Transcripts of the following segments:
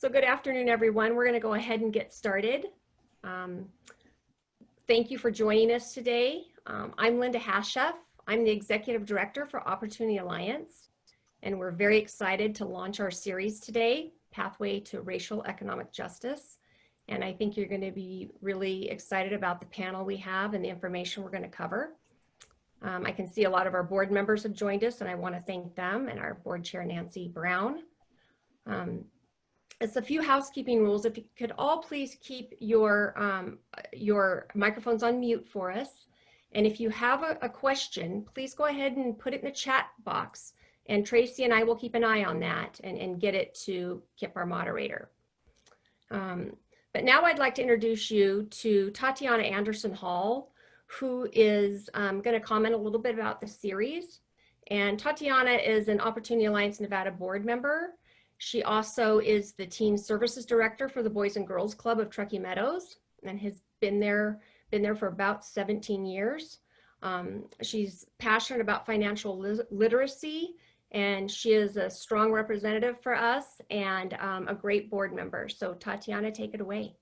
So good afternoon, everyone. We're going to go ahead and get started. Thank you for joining us today. I'm Lynda Hascheff. I'm the Executive Director for Opportunity Alliance, and we're very excited to launch our series today, Pathway to Racial Economic Justice. And I think you're going to be really excited about the panel we have and the information we're going to cover. I can see a lot of our board members have joined us, and I want to thank them and our board chair, Nancy Brown. It's a few housekeeping rules. If you could all please keep your microphones on mute for us. And if you have a question, please go ahead and put it in the chat box. And Tracy and I will keep an eye on that and get it to Kip, our moderator. But now I'd like to introduce you to Ta-Tiana Anderson-Hall, who is going to comment a little bit about the series. And Ta-Tiana is an Opportunity Alliance Nevada board member. She also is the Teen Services Director for the Boys and Girls Club of Truckee Meadows and has been there for about 17 years. She's passionate about financial literacy, and she is a strong representative for us and a great board member. So Ta-Tiana, take it away.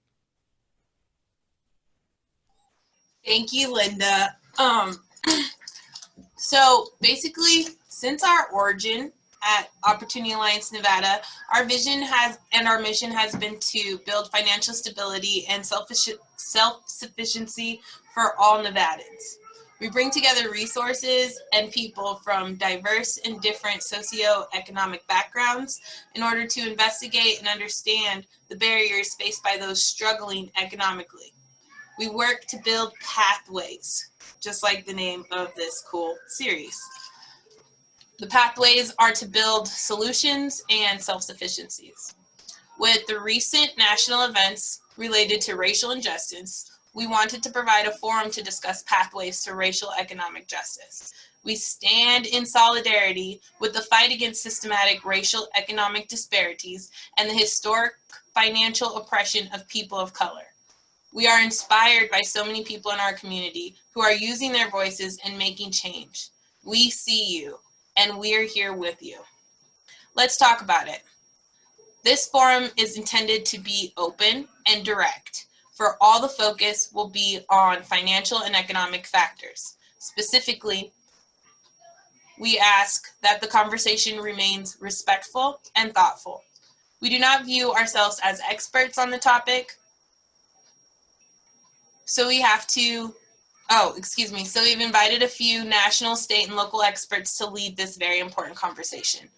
Thank you, Lynda. So basically, since our origin at Opportunity Alliance Nevada, our vision and our mission has been to build financial stability and self-sufficiency for all Nevadans. We bring together resources and people from diverse and different socioeconomic backgrounds in order to investigate and understand the barriers faced by those struggling economically. We work to build pathways, just like the name of this cool series. The pathways are to build solutions and self-sufficiencies. With the recent national events related to racial injustice, we wanted to provide a forum to discuss pathways to racial economic justice. We stand in solidarity with the fight against systematic racial economic disparities and the historic financial oppression of people of color. We are inspired by so many people in our community who are using their voices and making change. We see you, and we're here with you. Let's talk about it. This forum is intended to be open and direct, for all the focus will be on financial and economic factors. Specifically, we ask that the conversation remains respectful and thoughtful. We do not view ourselves as experts on the topic, so we have to So we've invited a few national, state, and local experts to lead this very important conversation.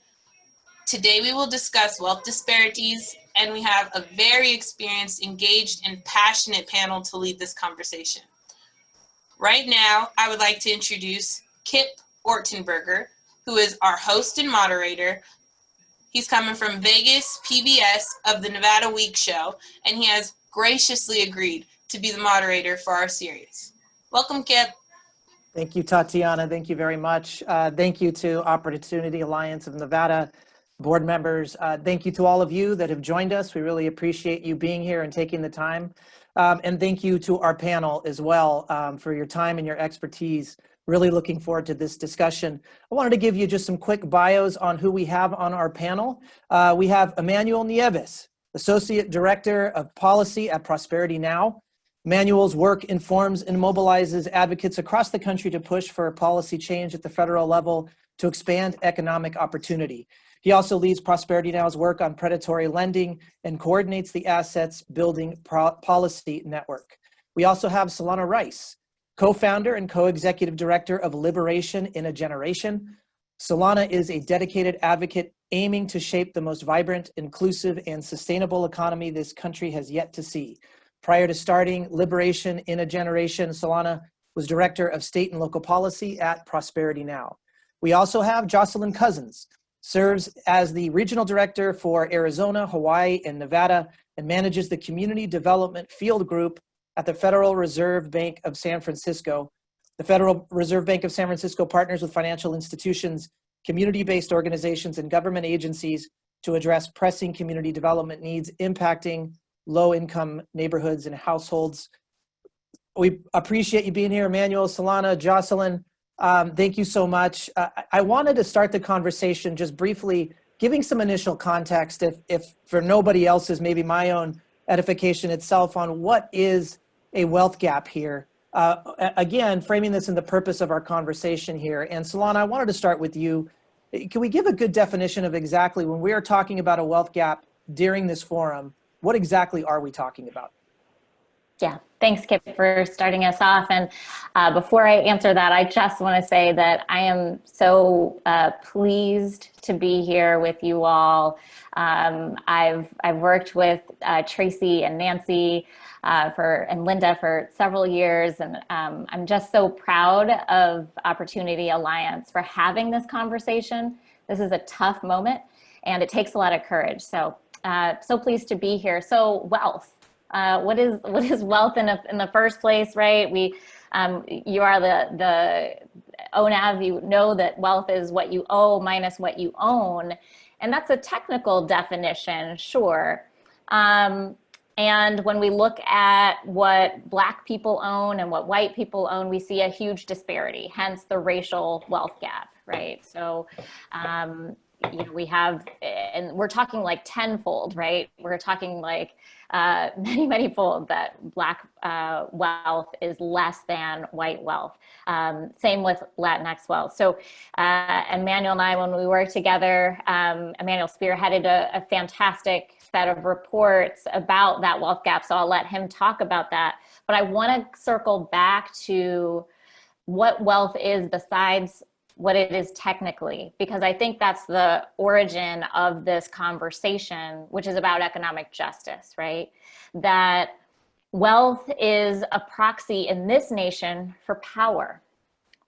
Today we will discuss wealth disparities, and we have a very experienced, engaged, and passionate panel to lead this conversation. Right now, I would like to introduce Kip Ortenberger, who is our host and moderator. He's coming from Vegas PBS of the Nevada Week Show, and he has graciously agreed to be the moderator for our series. Welcome, Kip. Thank you, Ta-Tiana. Thank you very much. Thank you to Opportunity Alliance of Nevada board members. Thank you to all of you that have joined us. We really appreciate you being here and taking the time. And thank you to our panel as well for your time and your expertise. Really looking forward to this discussion. I wanted to give you just some quick bios on who we have on our panel. We have Emanuel Nieves, Associate Director of Policy at Prosperity Now. Emanuel's work informs and mobilizes advocates across the country to push for policy change at the federal level to expand economic opportunity. He also leads Prosperity Now's work on predatory lending and coordinates the assets building policy network. We also have Solana Rice, co-founder and co-executive director of Liberation in a Generation. Solana is a dedicated advocate aiming to shape the most vibrant, inclusive, and sustainable economy this country has yet to see. Prior to starting Liberation in a Generation, Solana was Director of State and Local Policy at Prosperity Now. We also have Joselyn Cousins, serves as the Regional Director for Arizona, Hawaii, and Nevada, and manages the Community Development Field Group at the Federal Reserve Bank of San Francisco. The Federal Reserve Bank of San Francisco partners with financial institutions, community-based organizations, and government agencies to address pressing community development needs impacting low-income neighborhoods and households. We appreciate you being here, Emanuel, Solana, Joselyn. Thank you so much. I wanted to start the conversation just briefly giving some initial context, if for nobody else's, maybe my own edification itself, on what is a wealth gap here. Again, framing this in the purpose of our conversation here. And Solana, I wanted to start with you. Can we give a good definition of exactly, when we are talking about a wealth gap during this forum, what exactly are we talking about? Yeah, thanks, Kip, for starting us off. And before I answer that, I just want to say that I am so pleased to be here with you all. I've worked with Tracy and Nancy and Lynda for several years, and I'm just so proud of Opportunity Alliance for having this conversation. This is a tough moment, and it takes a lot of courage. So so pleased to be here. So wealth. What is wealth in the first place, right? You are the OANV, you know that wealth is what you owe minus what you own. And that's a technical definition, sure. And when we look at what Black people own and what white people own, we see a huge disparity, hence the racial wealth gap, right? So, you know, we have, and we're talking like tenfold, right? We're talking like many fold that Black wealth is less than white wealth. Same with Latinx wealth. So Emanuel and I, when we worked together, Emanuel spearheaded a fantastic set of reports about that wealth gap. So I'll let him talk about that. But I want to circle back to what wealth is besides what it is technically, because I think that's the origin of this conversation, which is about economic justice, right? That wealth is a proxy in this nation for power.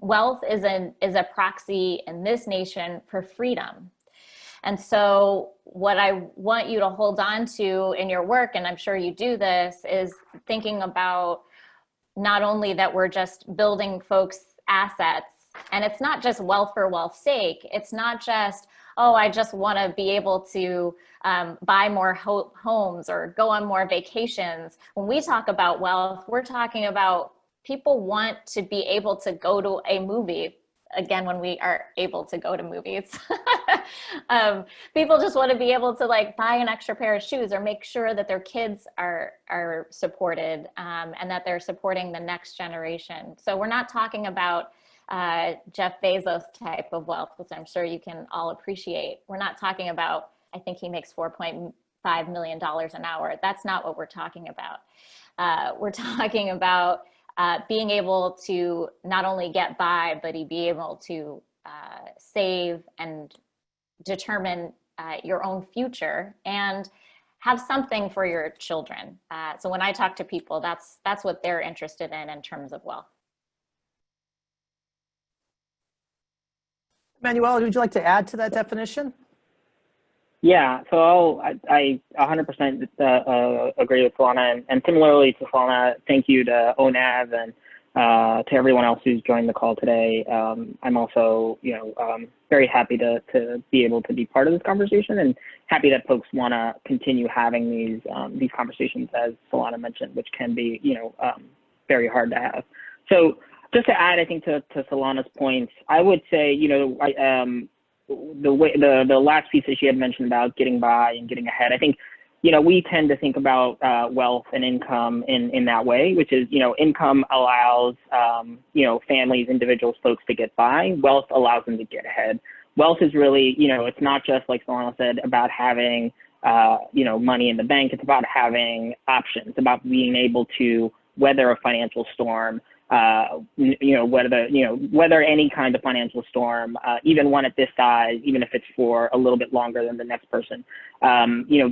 Wealth is a proxy in this nation for freedom. And so what I want you to hold on to in your work, and I'm sure you do this, is thinking about not only that we're just building folks' assets. And it's not just wealth for wealth's sake. It's not just, oh, I just want to be able to buy more homes or go on more vacations. When we talk about wealth, we're talking about people want to be able to go to a movie. Again, when we are able to go to movies, people just want to be able to like buy an extra pair of shoes or make sure that their kids are supported and that they're supporting the next generation. So we're not talking about Jeff Bezos type of wealth, which I'm sure you can all appreciate. We're not talking about, I think he makes $4.5 million an hour. That's not what we're talking about. We're talking about being able to not only get by, but be able to save and determine your own future and have something for your children. So when I talk to people, that's what they're interested in terms of wealth. Emanuel, would you like to add to that definition? Yeah, so I 100% agree with Solana, and similarly to Solana, thank you to OANV and to everyone else who's joined the call today. I'm also, very happy to be able to be part of this conversation, and happy that folks want to continue having these conversations, as Solana mentioned, which can be, very hard to have. So just to add, I think to Solana's points, I would say, the last piece that she had mentioned about getting by and getting ahead, I think, we tend to think about wealth and income in that way, which is, income allows, families, individuals, folks to get by. Wealth allows them to get ahead. Wealth is really, it's not just, like Solana said, about having, money in the bank. It's about having options, about being able to weather a financial storm, whether any kind of financial storm, even one at this size, even if it's for a little bit longer than the next person,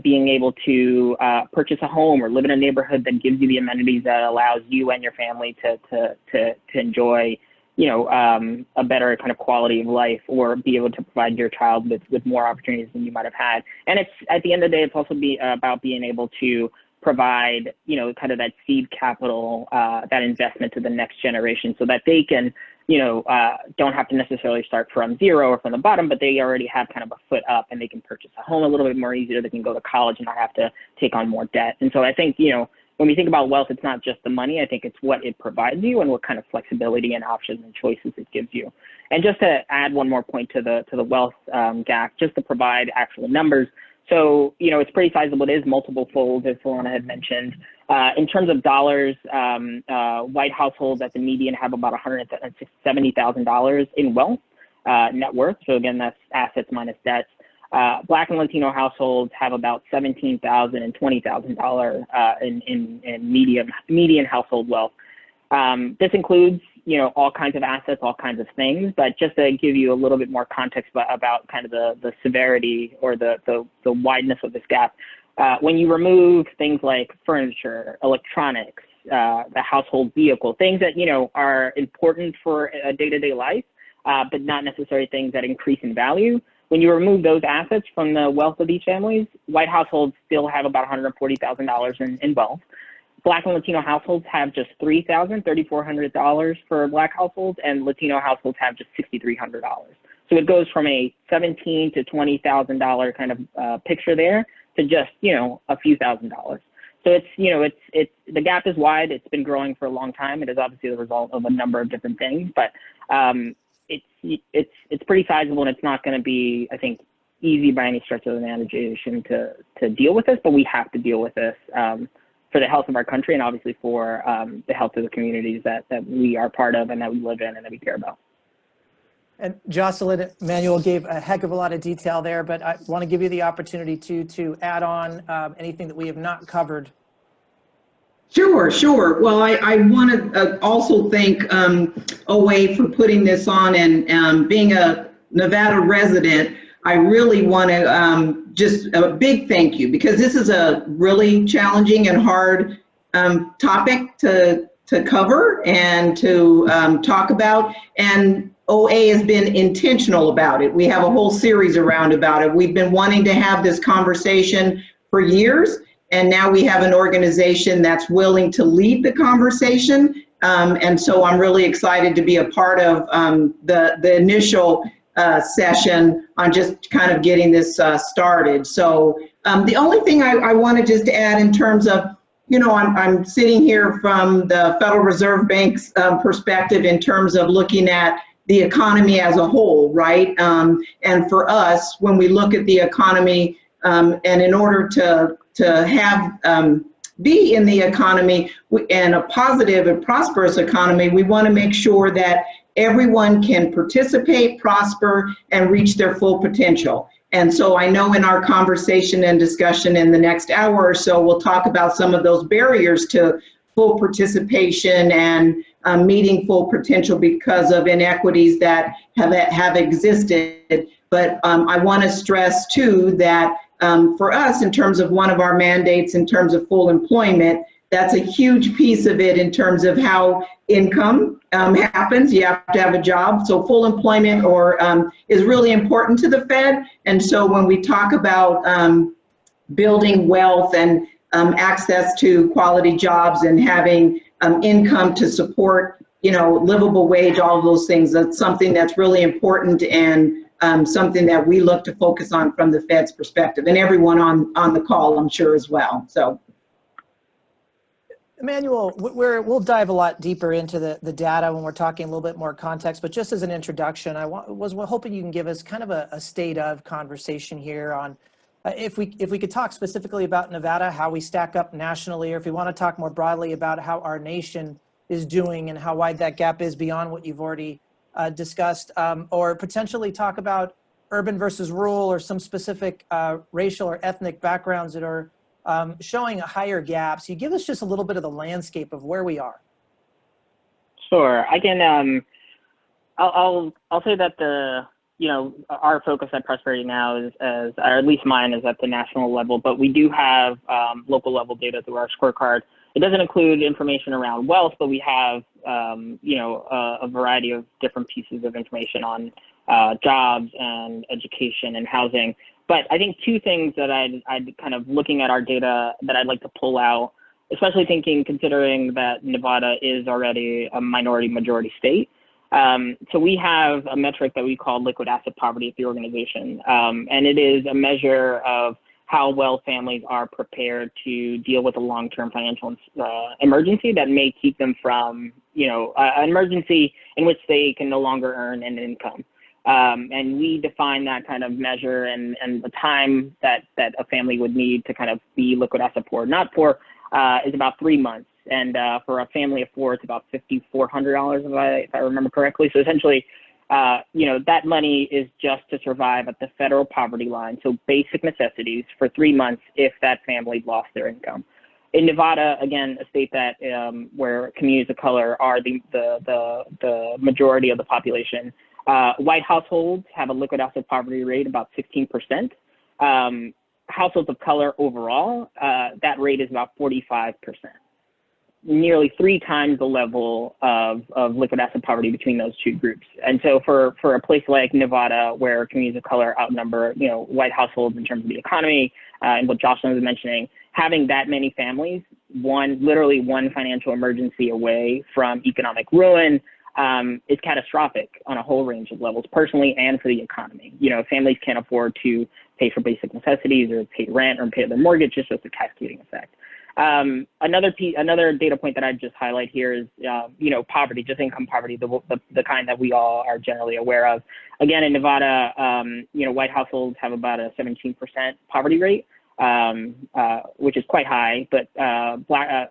being able to purchase a home or live in a neighborhood that gives you the amenities that allows you and your family to enjoy, a better kind of quality of life, or be able to provide your child with more opportunities than you might have had. And it's, at the end of the day, it's also about being able to provide, kind of that seed capital, that investment to the next generation, so that they can, don't have to necessarily start from zero or from the bottom, but they already have kind of a foot up and they can purchase a home a little bit more easier. They can go to college and not have to take on more debt. And so I think, when we think about wealth, it's not just the money. I think it's what it provides you and what kind of flexibility and options and choices it gives you. And just to add one more point to the wealth gap, just to provide actual numbers. So, you know, it's pretty sizable. It is multiple folds, as Solana had mentioned. In terms of dollars, white households at the median have about $170,000 in wealth, net worth. So again, that's assets minus debts. Black and Latino households have about $17,000 and $20,000 in median household wealth. This includes, you know, all kinds of assets, all kinds of things, but just to give you a little bit more context about kind of the severity or the wideness of this gap, when you remove things like furniture, electronics, the household vehicle, things that, you know, are important for a day-to-day life, but not necessarily things that increase in value. When you remove those assets from the wealth of these families, white households still have about $140,000 in wealth. Black and Latino households have just $3,400 for Black households, and Latino households have just $6,300. So it goes from a $17,000 to $20,000 kind of picture there to just, you know, a few $1,000s. So it's, you know, it's the gap is wide. It's been growing for a long time. It is obviously the result of a number of different things, but it's pretty sizable, and it's not going to be, I think, easy by any stretch of the imagination to deal with this, but we have to deal with this for the health of our country and obviously for the health of the communities that we are part of and that we live in and that we care about. And Joselyn, Emanuel gave a heck of a lot of detail there, but I want to give you the opportunity to add on anything that we have not covered. Sure. Well, I want to also thank OA for putting this on, and being a Nevada resident, I really want to just a big thank you, because this is a really challenging and hard topic to cover and to talk about. And OA has been intentional about it. We have a whole series around about it. We've been wanting to have this conversation for years, and now we have an organization that's willing to lead the conversation. And so I'm really excited to be a part of the initial session on just kind of getting this started. So the only thing I wanted just to add in terms of, you know, I'm sitting here from the Federal Reserve Bank's perspective in terms of looking at the economy as a whole, right? And for us, when we look at the economy, and in order to have be in the economy and a positive and prosperous economy, we want to make sure that everyone can participate, prosper, and reach their full potential. And so I know in our conversation and discussion in the next hour or so, we'll talk about some of those barriers to full participation and meeting full potential because of inequities that have existed. But I want to stress too that for us, in terms of one of our mandates, in terms of full employment, that's a huge piece of it in terms of how income happens. You have to have a job. So full employment is really important to the Fed. And so when we talk about building wealth and access to quality jobs and having income to support, you know, livable wage, all of those things, that's something that's really important, and something that we look to focus on from the Fed's perspective, and everyone on the call, I'm sure, as well. So. Emanuel, we'll dive a lot deeper into the data when we're talking a little bit more context, but just as an introduction, I was hoping you can give us kind of a state of conversation here on if we could talk specifically about Nevada, how we stack up nationally, or if you want to talk more broadly about how our nation is doing and how wide that gap is beyond what you've already discussed, or potentially talk about urban versus rural or some specific racial or ethnic backgrounds that are showing a higher gap. So you give us just a little bit of the landscape of where we are. Sure, I can. I'll say that our focus at Prosperity Now is, or at least mine, is at the national level, but we do have local level data through our scorecard. It doesn't include information around wealth, but we have a variety of different pieces of information on jobs and education and housing. But I think two things that I'd kind of looking at our data that I'd like to pull out, especially considering that Nevada is already a minority majority state. So we have a metric that we call liquid asset poverty at the organization. And it is a measure of how well families are prepared to deal with a long-term financial emergency that may keep them from, an emergency in which they can no longer earn an income. And we define that kind of measure and the time that a family would need to kind of be liquid asset poor, not poor, is about 3 months. And for a family of 4, it's about $5,400 if I remember correctly. So essentially, that money is just to survive at the federal poverty line, so basic necessities for 3 months if that family lost their income. In Nevada, again, a state that where communities of color are the majority of the population, white households have a liquid asset poverty rate about 16%. Households of color overall, that rate is about 45%. Nearly 3 times the level of liquid asset poverty between those two groups. And so for a place like Nevada, where communities of color outnumber, white households in terms of the economy, and what Joselyn was mentioning, having that many families, literally one financial emergency away from economic ruin, is catastrophic on a whole range of levels, personally and for the economy. Families can't afford to pay for basic necessities or pay rent or pay their mortgage, just as a cascading effect. Another data point that I'd just highlight here is, poverty, just income poverty, the kind that we all are generally aware of. Again, in Nevada, white households have about a 17% poverty rate, which is quite high, but Black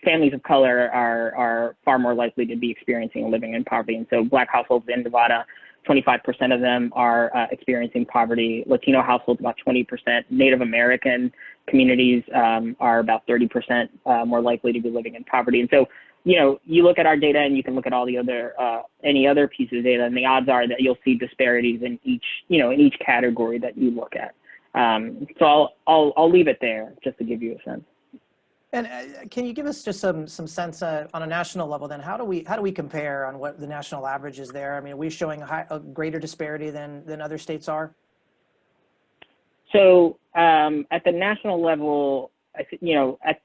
families of color are far more likely to be experiencing and living in poverty. And so Black households in Nevada, 25% of them are experiencing poverty. Latino households, about 20%. Native American communities are about 30% more likely to be living in poverty. And so, you look at our data and you can look at all the other, any other pieces of data, and the odds are that you'll see disparities in each category that you look at. So I'll leave it there just to give you a sense. And can you give us just some sense on a national level then? How do we compare on what the national average is there? I mean, are we showing a greater disparity than other states are? So at the national level,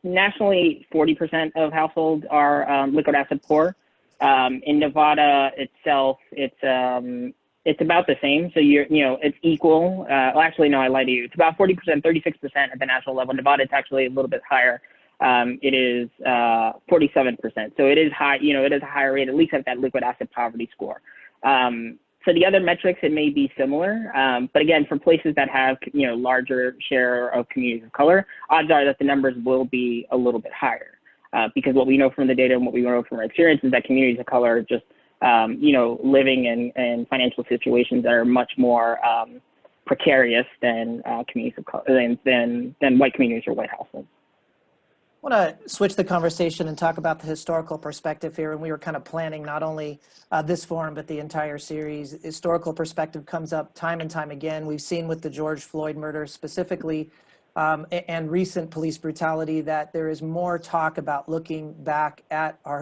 nationally, 40% of households are liquid asset poor. In Nevada itself, it's about the same. So it's equal. Well, actually, no, I lied to you. It's about 40%, 36% at the national level. Nevada, it's actually a little bit higher. It is 47%. So it is high, it is a higher rate, at least at that liquid asset poverty score. For the other metrics, it may be similar. But again, for places that have, larger share of communities of color, odds are that the numbers will be a little bit higher. Because what we know from the data and what we know from our experience is that communities of color are just, living in financial situations that are much more precarious than communities of color, than white communities or white households. I want to switch the conversation and talk about the historical perspective here. And we were kind of planning not only this forum, but the entire series. Historical perspective comes up time and time again. We've seen with the George Floyd murder specifically, and recent police brutality, that there is more talk about looking back at our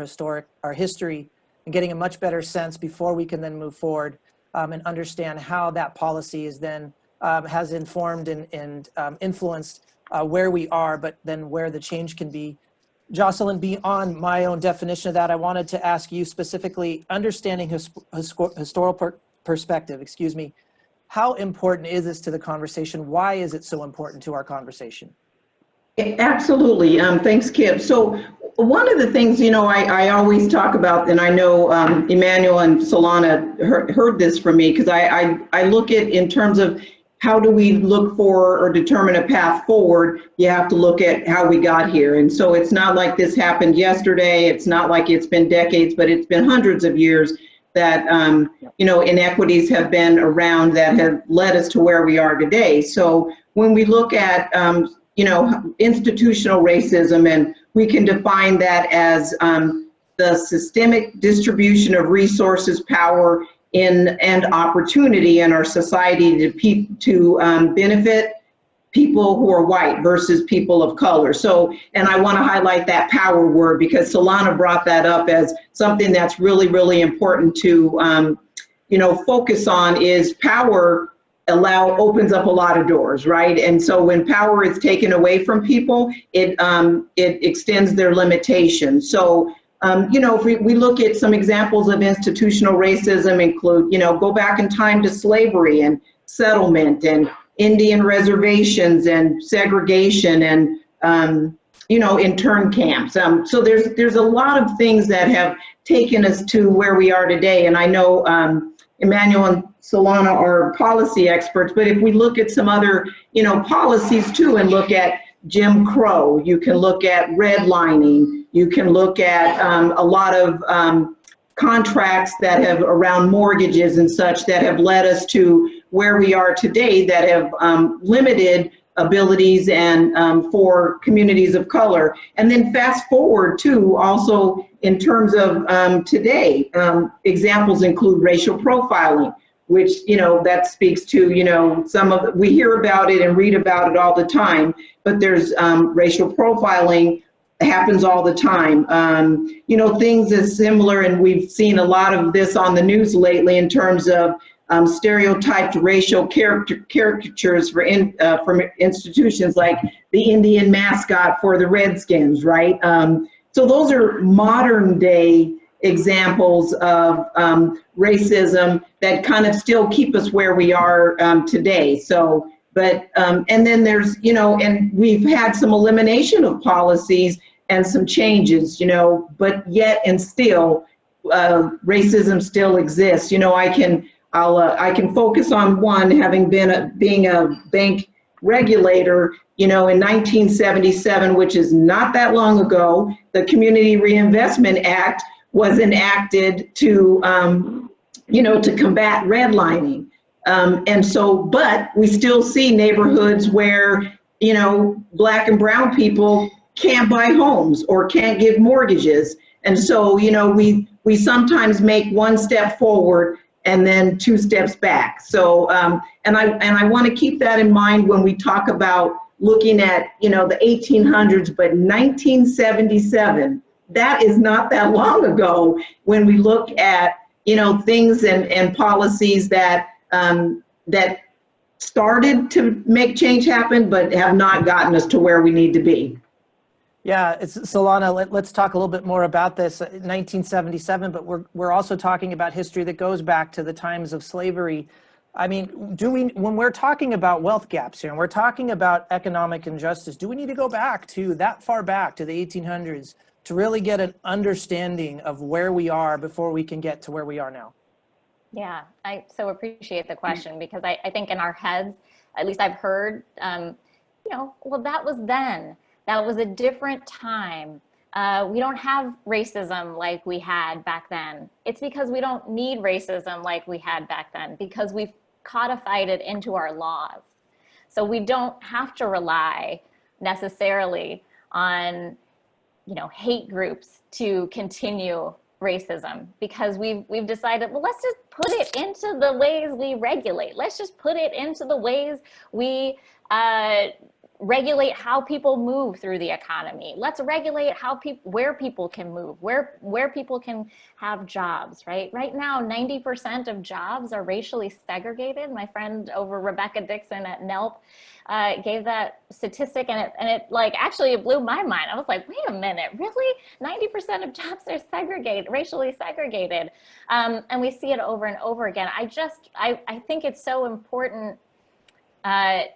history and getting a much better sense before we can then move forward and understand how that policy is then has informed and influenced where we are, but then where the change can be. Joselyn, beyond my own definition of that, I wanted to ask you specifically, understanding historical perspective, how important is this to the conversation? Why is it so important to our conversation? Absolutely. Thanks, Kip. So one of the things, I always talk about, and I know Emanuel and Solana heard this from me, because I look at in terms of how do we look for or determine a path forward. You have to look at how we got here. And so it's not like this happened yesterday. It's not like it's been decades, but it's been hundreds of years that, inequities have been around that have led us to where we are today. So when we look at, institutional racism, and we can define that as the systemic distribution of resources, power, and opportunity in our society to benefit people who are white versus people of color. So, and I want to highlight that power word, because Solana brought that up as something that's really, really important to, focus on. Is power opens up a lot of doors, right? And so when power is taken away from people, it extends their limitations. So, if we look at some examples of institutional racism, include, go back in time to slavery and settlement and Indian reservations and segregation and, intern camps. So there's a lot of things that have taken us to where we are today. And I know Emanuel and Solana are policy experts, but if we look at some other, policies too, and look at Jim Crow, you can look at redlining, you can look at a lot of contracts that have around mortgages and such that have led us to where we are today, that have limited abilities and for communities of color. And then fast forward too, also in terms of today, examples include racial profiling, which, that speaks to, some of we hear about it and read about it all the time, but there's racial profiling happens all the time. Things as similar, and we've seen a lot of this on the news lately in terms of stereotyped racial caricatures from institutions like the Indian mascot for the Redskins, right? So those are modern day examples of racism that kind of still keep us where we are today. So, but, and then there's, and we've had some elimination of policies and some changes, but yet and still, racism still exists. I can focus on one, having being a bank regulator. In 1977, which is not that long ago, the Community Reinvestment Act was enacted to, to combat redlining. And so, but we still see neighborhoods where, Black and brown people can't buy homes or can't give mortgages. And so, we sometimes make one step forward and then two steps back. So, and I want to keep that in mind when we talk about looking at, the 1800s, but 1977, that is not that long ago when we look at, things and policies that, that started to make change happen, but have not gotten us to where we need to be. Yeah, Solana, let's talk a little bit more about this. 1977, but we're also talking about history that goes back to the times of slavery. I mean, when we're talking about wealth gaps here and we're talking about economic injustice, do we need to go back to that far back to the 1800s to really get an understanding of where we are before we can get to where we are now? Yeah, I so appreciate the question, because I think in our heads, at least I've heard, well, that was then. That was a different time. We don't have racism like we had back then. It's because we don't need racism like we had back then, because we've codified it into our laws. So we don't have to rely necessarily on, hate groups to continue racism, because we've decided, well, let's just put it into the ways we regulate. Let's just put it into the ways we regulate how people move through the economy. Let's regulate where people can move, where people can have jobs, right? Right now, 90% of jobs are racially segregated. My friend over Rebecca Dixon at NELP gave that statistic, and it actually it blew my mind. I was like, wait a minute, really? 90% of jobs are segregated, racially segregated. And we see it over and over again. I think it's so important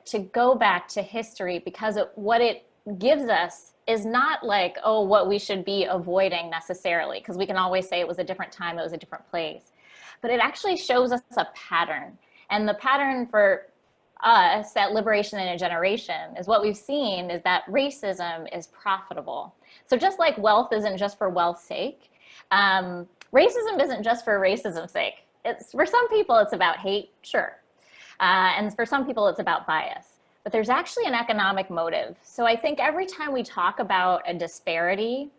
to go back to history, because what it gives us is not like, oh, what we should be avoiding necessarily, because we can always say it was a different time, it was a different place. But it actually shows us a pattern. And the pattern for us at Liberation in a Generation is what we've seen is that racism is profitable. So just like wealth isn't just for wealth's sake, racism isn't just for racism's sake. It's, for some people, it's about hate, sure. And for some people, it's about bias. But there's actually an economic motive. So I think every time we talk about a disparity,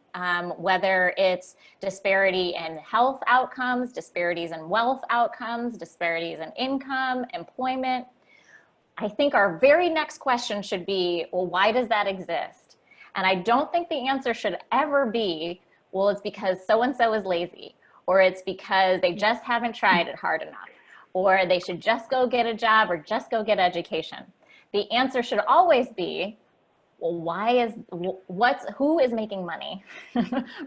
whether it's disparity in health outcomes, disparities in wealth outcomes, disparities in income, employment, I think our very next question should be, well, why does that exist? And I don't think the answer should ever be, well, it's because so-and-so is lazy, or it's because they just haven't tried it hard enough, or they should just go get a job or just go get education. The answer should always be, well, who is making money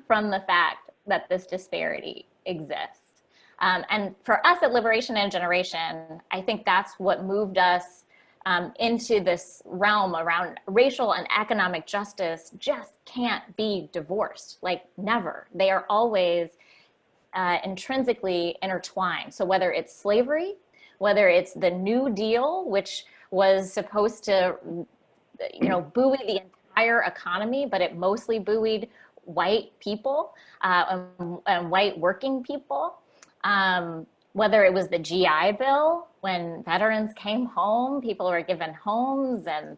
from the fact that this disparity exists? And for us at Liberation and Generation, I think that's what moved us into this realm around racial and economic justice just can't be divorced, like never. They are always intrinsically intertwined. So whether it's slavery, whether it's the New Deal, which was supposed to, buoy the entire economy, but it mostly buoyed white people and white working people. Whether it was the GI Bill, when veterans came home, people were given homes and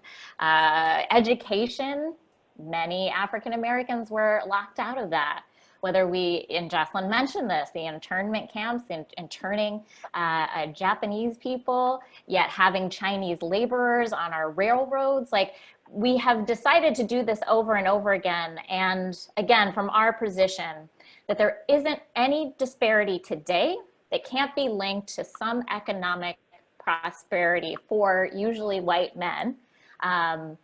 education. Many African Americans were locked out of that. Whether and Joselyn mentioned this, the internment camps, interning Japanese people, yet having Chinese laborers on our railroads. Like, we have decided to do this over and over again. And again, from our position, that there isn't any disparity today that can't be linked to some economic prosperity for usually white men. And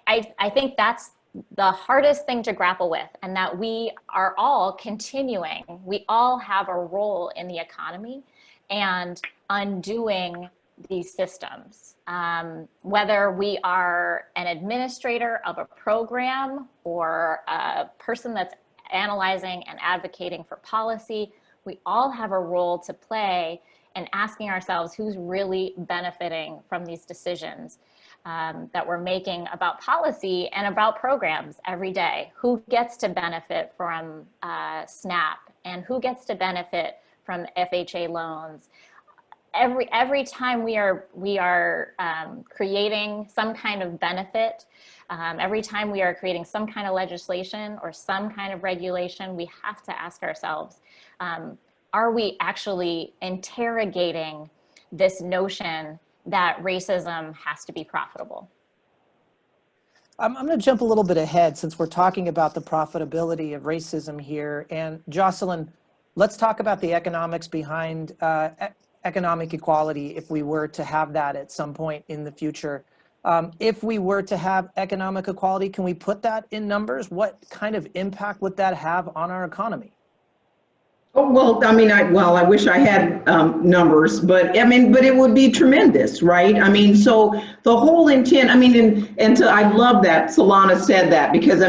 I think that's the hardest thing to grapple with, and that we are all continuing. We all have a role in the economy and undoing these systems. Whether we are an administrator of a program or a person that's analyzing and advocating for policy, we all have a role to play in asking ourselves who's really benefiting from these decisions that we're making about policy and about programs every day. Who gets to benefit from SNAP, and who gets to benefit from FHA loans? Every time we are creating some kind of benefit, every time we are creating some kind of legislation or some kind of regulation, we have to ask ourselves, are we actually interrogating this notion that racism has to be profitable? I'm going to jump a little bit ahead since we're talking about the profitability of racism here. And Joselyn, let's talk about the economics behind economic equality if we were to have that at some point in the future. If we were to have economic equality, can we put that in numbers? What kind of impact would that have on our economy? Oh, well, I mean, I wish I had numbers, but it would be tremendous, right? I mean, so the whole intent, I love that Solana said that, because,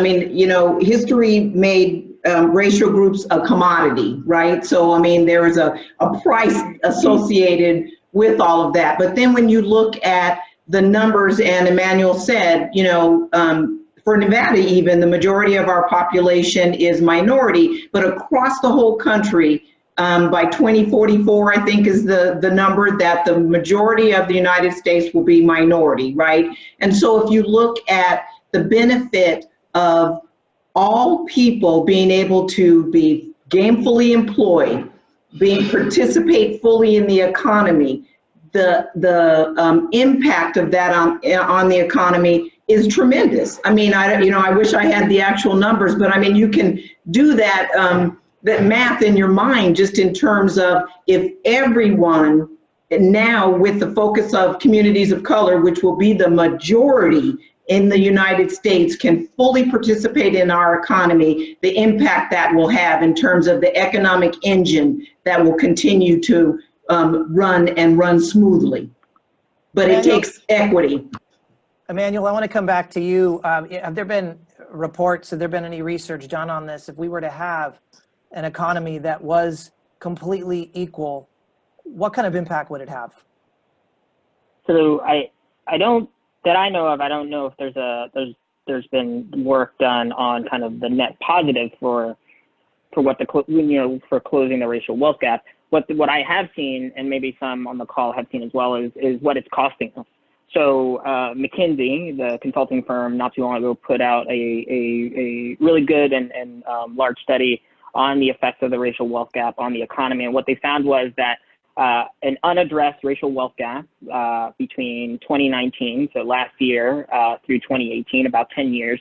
history made racial groups a commodity, right? So, there is a price associated with all of that. But then when you look at the numbers, and Emanuel said, for Nevada, even the majority of our population is minority, but across the whole country, by 2044, I think is the number, that the majority of the United States will be minority, right? And so if you look at the benefit of all people being able to be gainfully employed, participate fully in the economy, the impact of that on the economy is tremendous. I wish I had the actual numbers, but you can do that math in your mind, just in terms of if everyone now, with the focus of communities of color, which will be the majority in the United States, can fully participate in our economy, the impact that will have in terms of the economic engine that will continue to run smoothly. But it takes equity. Emanuel, I want to come back to you. Have there been reports, have there been any research done on this? If we were to have an economy that was completely equal, what kind of impact would it have? So I don't know if there's been work done on kind of the net positive for what for closing the racial wealth gap. What I have seen, and maybe some on the call have seen as well, is what it's costing us. So McKinsey, the consulting firm, not too long ago put out a really good and large study on the effects of the racial wealth gap on the economy. And what they found was that an unaddressed racial wealth gap between 2019, so last year, through 2018, about 10 years,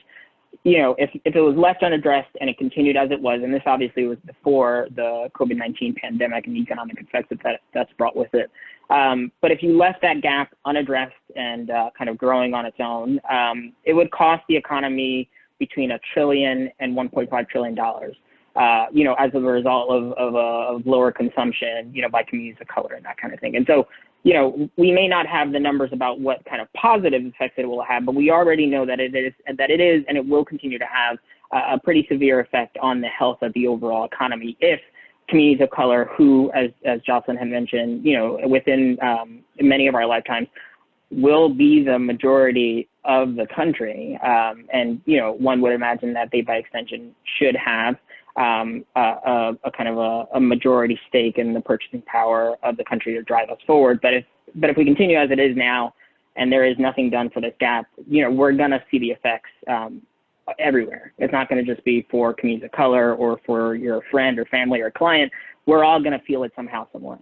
if it was left unaddressed and it continued as it was, and this obviously was before the COVID-19 pandemic and the economic effects that's brought with it. But if you left that gap unaddressed and kind of growing on its own, it would cost the economy between $1 trillion and $1.5 trillion, as a result of lower consumption, by communities of color and that kind of thing. And so we may not have the numbers about what kind of positive effects it will have, but we already know that it is, and it will continue to have a pretty severe effect on the health of the overall economy if communities of color who, as Joselyn had mentioned, within many of our lifetimes, will be the majority of the country. And, one would imagine that they, by extension, should have a kind of a majority stake in the purchasing power of the country to drive us forward. But if we continue as it is now, and there is nothing done for this gap, we're going to see the effects everywhere. It's not going to just be for communities of color or for your friend or family or client. We're all going to feel it somehow, somewhere.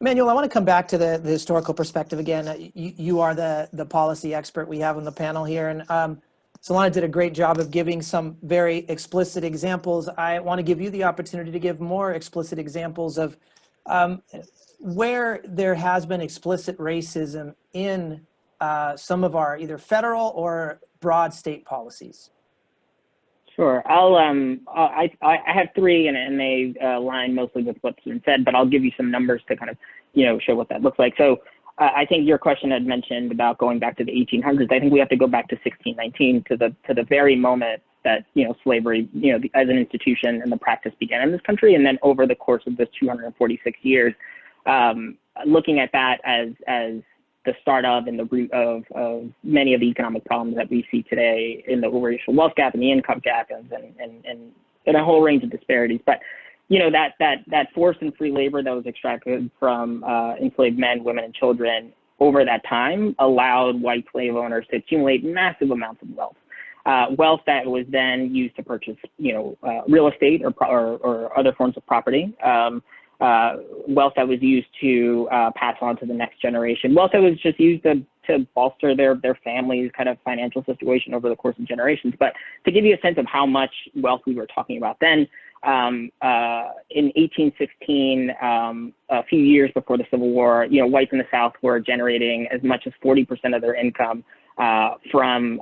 Emanuel, I want to come back to the historical perspective again. You are the policy expert we have on the panel here, and Solana did a great job of giving some very explicit examples. I want to give you the opportunity to give more explicit examples of where there has been explicit racism in some of our either federal or broad state policies. Sure. I have three, and they align mostly with what's been said, but I'll give you some numbers to kind of, show what that looks like. So I think your question had mentioned about going back to the 1800s. I think we have to go back to 1619 to the very moment that, slavery, as an institution and the practice began in this country. And then over the course of the 246 years, looking at that as the start of and the root of many of the economic problems that we see today in the racial wealth gap and the income gap and a whole range of disparities. But, that forced and free labor that was extracted from enslaved men, women, and children over that time allowed white slave owners to accumulate massive amounts of wealth that was then used to purchase, real estate or other forms of property. Wealth that was used to pass on to the next generation, wealth that was just used to bolster their family's kind of financial situation over the course of generations. But to give you a sense of how much wealth we were talking about then, in 1816, a few years before the Civil War, whites in the South were generating as much as 40% of their income from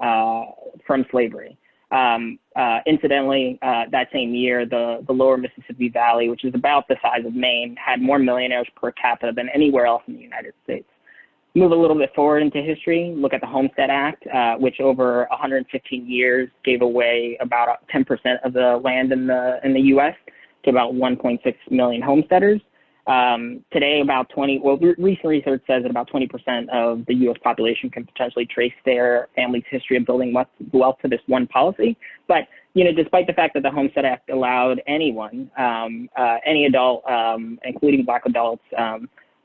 slavery. Incidentally, that same year, the lower Mississippi Valley, which is about the size of Maine, had more millionaires per capita than anywhere else in the United States. Move a little bit forward into history, look at the Homestead Act, which over 115 years gave away about 10% of the land in the U.S. to about 1.6 million homesteaders. Today, recent research says that about 20% of the U.S. population can potentially trace their family's history of building wealth to this one policy. But, despite the fact that the Homestead Act allowed anyone, any adult, including Black adults,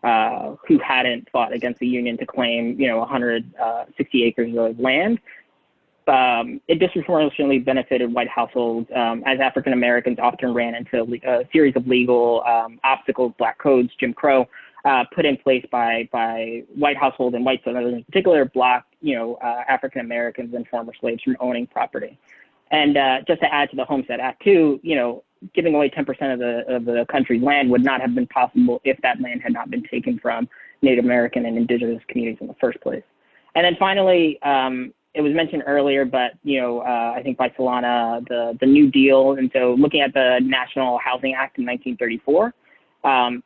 who hadn't fought against the Union to claim, 160 acres of land, it disproportionately benefited white households, as African Americans often ran into a series of legal obstacles, Black codes, Jim Crow, put in place by white households and white Southerners in particular, block African Americans and former slaves from owning property. And just to add to the Homestead Act too, giving away 10% of the country's land would not have been possible if that land had not been taken from Native American and indigenous communities in the first place. And then finally, it was mentioned earlier, but I think by Solana, the New Deal. And so looking at the National Housing Act in 1934,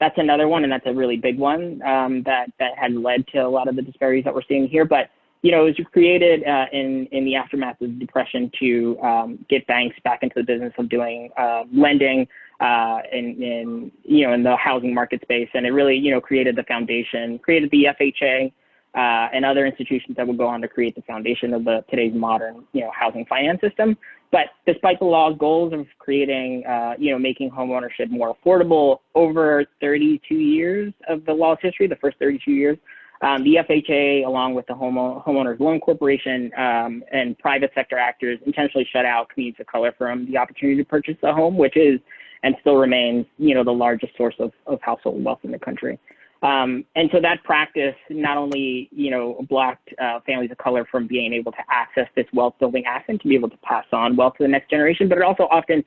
that's another one, and that's a really big one that had led to a lot of the disparities that we're seeing here. But it was created in the aftermath of the Depression to get banks back into the business of doing lending in the housing market space, and it really created the foundation, created the FHA and other institutions that would go on to create the foundation of today's modern housing finance system. But despite the law's goals of creating making homeownership more affordable, over 32 years of the law's history, the first 32 years. The FHA, along with the Homeowners Loan Corporation and private sector actors, intentionally shut out communities of color from the opportunity to purchase a home, which is and still remains, the largest source of household wealth in the country. And so that practice not only, blocked families of color from being able to access this wealth-building asset to be able to pass on wealth to the next generation, but it also often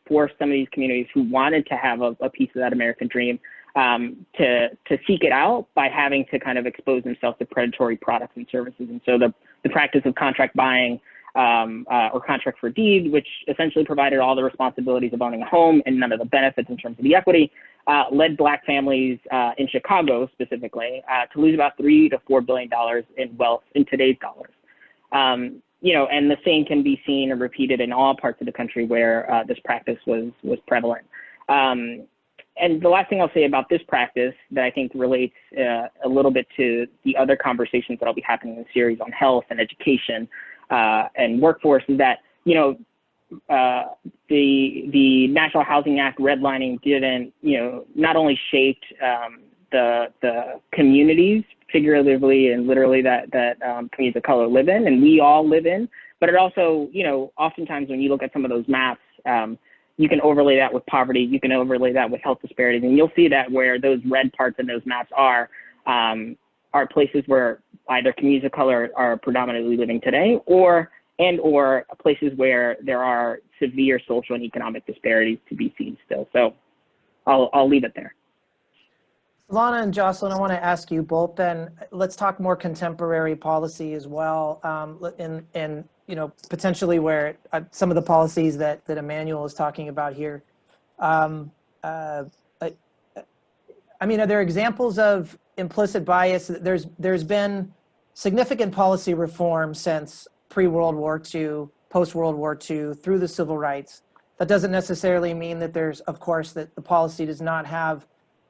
forced some of these communities who wanted to have a piece of that American dream to seek it out by having to kind of expose themselves to predatory products and services. And so the practice of contract buying or contract for deed, which essentially provided all the responsibilities of owning a home and none of the benefits in terms of the equity, led Black families in Chicago specifically to lose about $3 to $4 billion in wealth in today's dollars. And the same can be seen and repeated in all parts of the country where this practice was prevalent. And the last thing I'll say about this practice that I think relates a little bit to the other conversations that will be happening in the series on health and education and workforce is that, the National Housing Act redlining didn't, not only shaped the communities, figuratively and literally that communities of color live in, and we all live in, but it also, oftentimes when you look at some of those maps, you can overlay that with poverty, you can overlay that with health disparities, and you'll see that where those red parts in those maps are places where either communities of color are predominantly living today, or places where there are severe social and economic disparities to be seen still. So I'll leave it there. Solana and Joselyn, I want to ask you both then, let's talk more contemporary policy as well, and potentially where some of the policies that Emanuel is talking about here. Are there examples of implicit bias? There's been significant policy reform since pre-World War II, post-World War II, through the civil rights. That doesn't necessarily mean that of course, that the policy does not have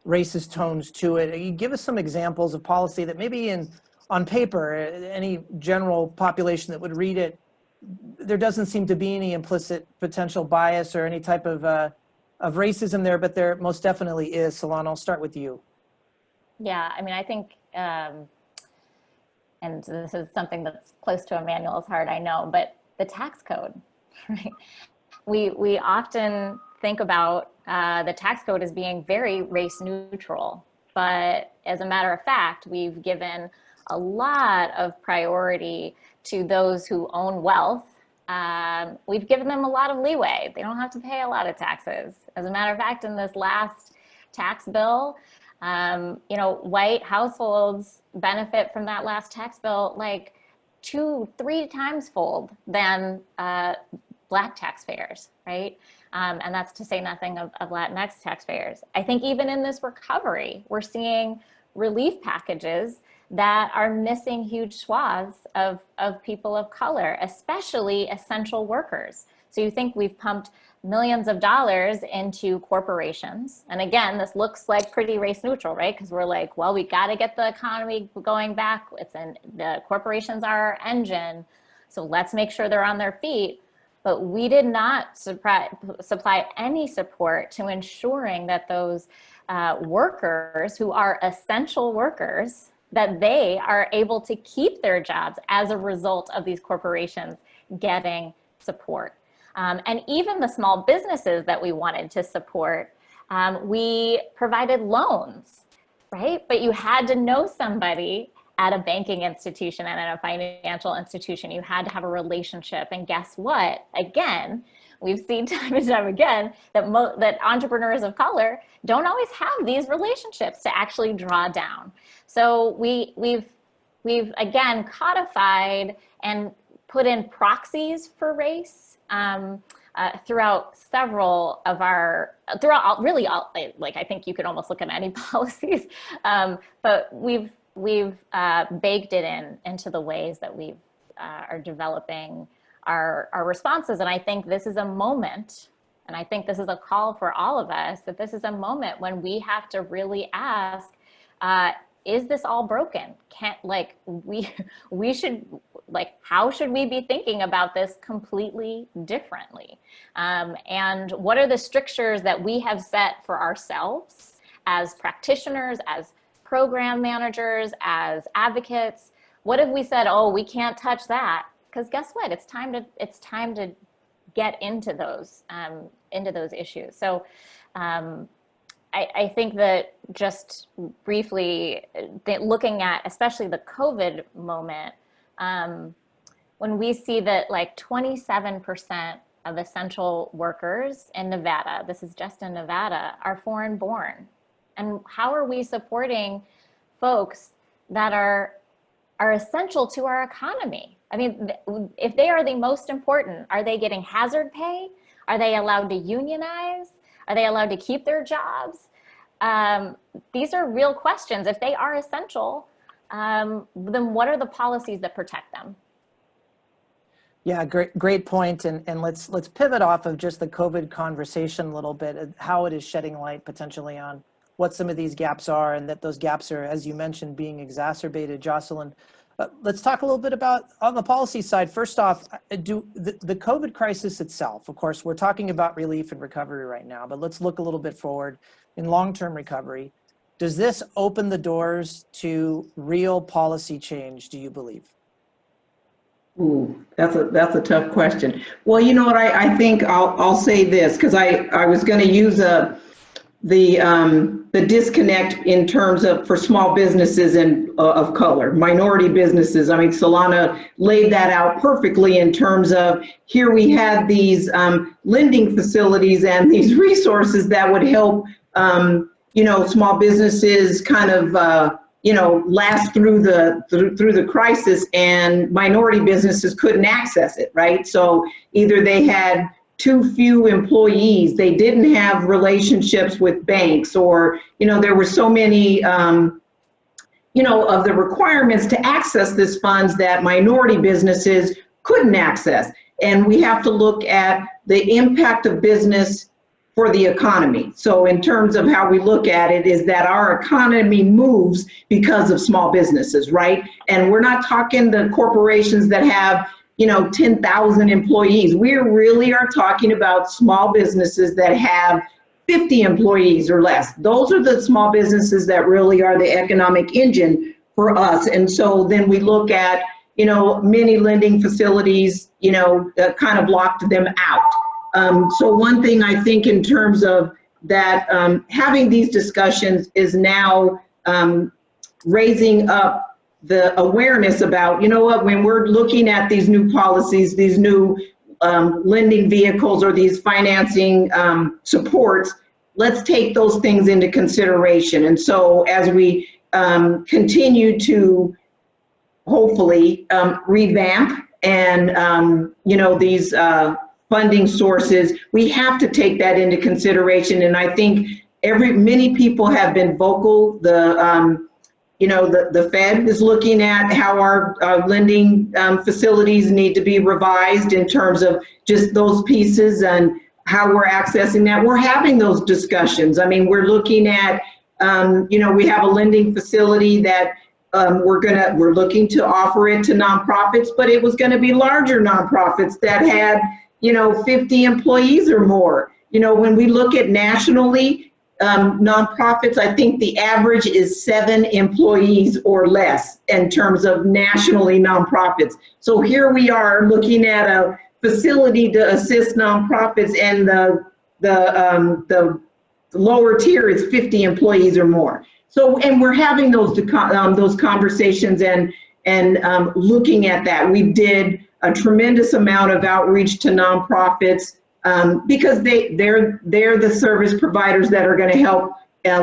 racist tones to it. You give us some examples of policy that maybe on paper, any general population that would read it, there doesn't seem to be any implicit potential bias or any type of racism there, but there most definitely is. Solana, I'll start with you. Yeah, I think, and this is something that's close to Emanuel's heart, I know, but the tax code, right? We often think about the tax code as being very race neutral, but as a matter of fact, we've given a lot of priority to those who own wealth. We've given them a lot of leeway. They don't have to pay a lot of taxes. As a matter of fact, in this last tax bill, white households benefit from that last tax bill like 2-3 times fold than Black taxpayers, right? And that's to say nothing of Latinx taxpayers. I think even in this recovery, we're seeing relief packages that are missing huge swaths of people of color, especially essential workers. So you think we've pumped millions of dollars into corporations. And again, this looks like pretty race neutral, right? Because we're like, well, we got to get the economy going back. The corporations are our engine. So let's make sure they're on their feet. But we did not supply any support to ensuring that those workers who are essential workers, that they are able to keep their jobs as a result of these corporations getting support. And even the small businesses that we wanted to support, we provided loans, right? But you had to know somebody at a banking institution and at a financial institution. You had to have a relationship. And guess what? Again, we've seen time and time again that entrepreneurs of color don't always have these relationships to actually draw down. So we've again codified and put in proxies for race throughout several of really all, like I think you could almost look at any policies, but we've baked it into the ways that we are developing our responses. And I think this is a moment, and I think this is a call for all of us, that this is a moment when we have to really ask, is this all broken? How should we be thinking about this completely differently? And what are the strictures that we have set for ourselves as practitioners, as program managers, as advocates? What have we said, oh, we can't touch that? Because guess what? It's time to get into those issues. So I think that just briefly looking at especially the COVID moment, when we see that like 27% of essential workers in Nevada, this is just in Nevada, are foreign born. And how are we supporting folks that are essential to our economy? I mean, if they are the most important, are they getting hazard pay? Are they allowed to unionize? Are they allowed to keep their jobs? These are real questions. If they are essential, then what are the policies that protect them? Yeah, great point. And let's pivot off of just the COVID conversation a little bit, how it is shedding light potentially on what some of these gaps are, and that those gaps are, as you mentioned, being exacerbated. Joselyn, let's talk a little bit about on the policy side. First off, the COVID crisis itself, of course, we're talking about relief and recovery right now, but let's look a little bit forward in long-term recovery. Does this open the doors to real policy change, do you believe? Ooh, that's a tough question. Well, you know what, I think I'll say this, because I was going to use the disconnect in terms of for small businesses and of color, minority businesses. I mean, Solana laid that out perfectly in terms of here we had these lending facilities and these resources that would help small businesses kind of last through the crisis, and minority businesses couldn't access it, right? So either they had too few employees, they didn't have relationships with banks, or, there were so many, of the requirements to access this funds that minority businesses couldn't access. And we have to look at the impact of business for the economy. So in terms of how we look at it is that our economy moves because of small businesses, right? And we're not talking the corporations that have 10,000 employees. We really are talking about small businesses that have 50 employees or less. Those are the small businesses that really are the economic engine for us. And so then we look at, many lending facilities, kind of locked them out. So one thing I think in terms of that, having these discussions is now raising up the awareness about, when we're looking at these new policies, these new lending vehicles or these financing supports, let's take those things into consideration. And so as we continue to hopefully revamp and, these funding sources, we have to take that into consideration. And I think many people have been vocal. The Fed is looking at how our lending facilities need to be revised in terms of just those pieces and how we're accessing that. We're having those discussions. I mean, we're looking at, we have a lending facility that we're looking to offer it to nonprofits, but it was going to be larger nonprofits that had 50 employees or more. When we look at nationally, nonprofits, I think the average is 7 employees or less in terms of nationally nonprofits. So here we are looking at a facility to assist nonprofits, and the lower tier is 50 employees or more. So, and we're having those conversations and looking at that. We did a tremendous amount of outreach to nonprofits because they're the service providers that are going to help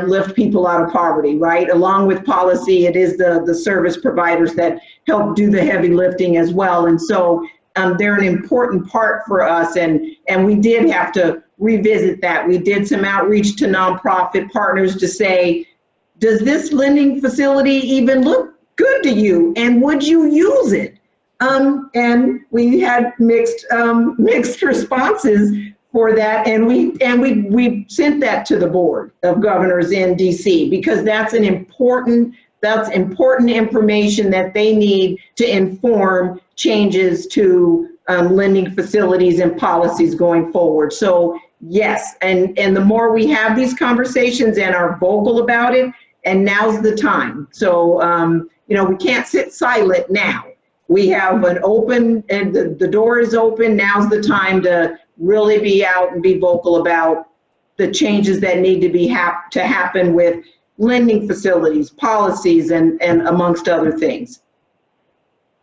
lift people out of poverty, right? Along with policy, it is the service providers that help do the heavy lifting as well. And so they're an important part for us, and we did have to revisit that. We did some outreach to nonprofit partners to say, does this lending facility even look good to you, and would you use it? And we had mixed responses for that, and we sent that to the Board of Governors in DC, because that's important information that they need to inform changes to lending facilities and policies going forward. So yes, and the more we have these conversations and are vocal about it, and now's the time. So we can't sit silent now. We have an open, and the door is open. Now's the time to really be out and be vocal about the changes that need to happen with lending facilities, policies, and amongst other things.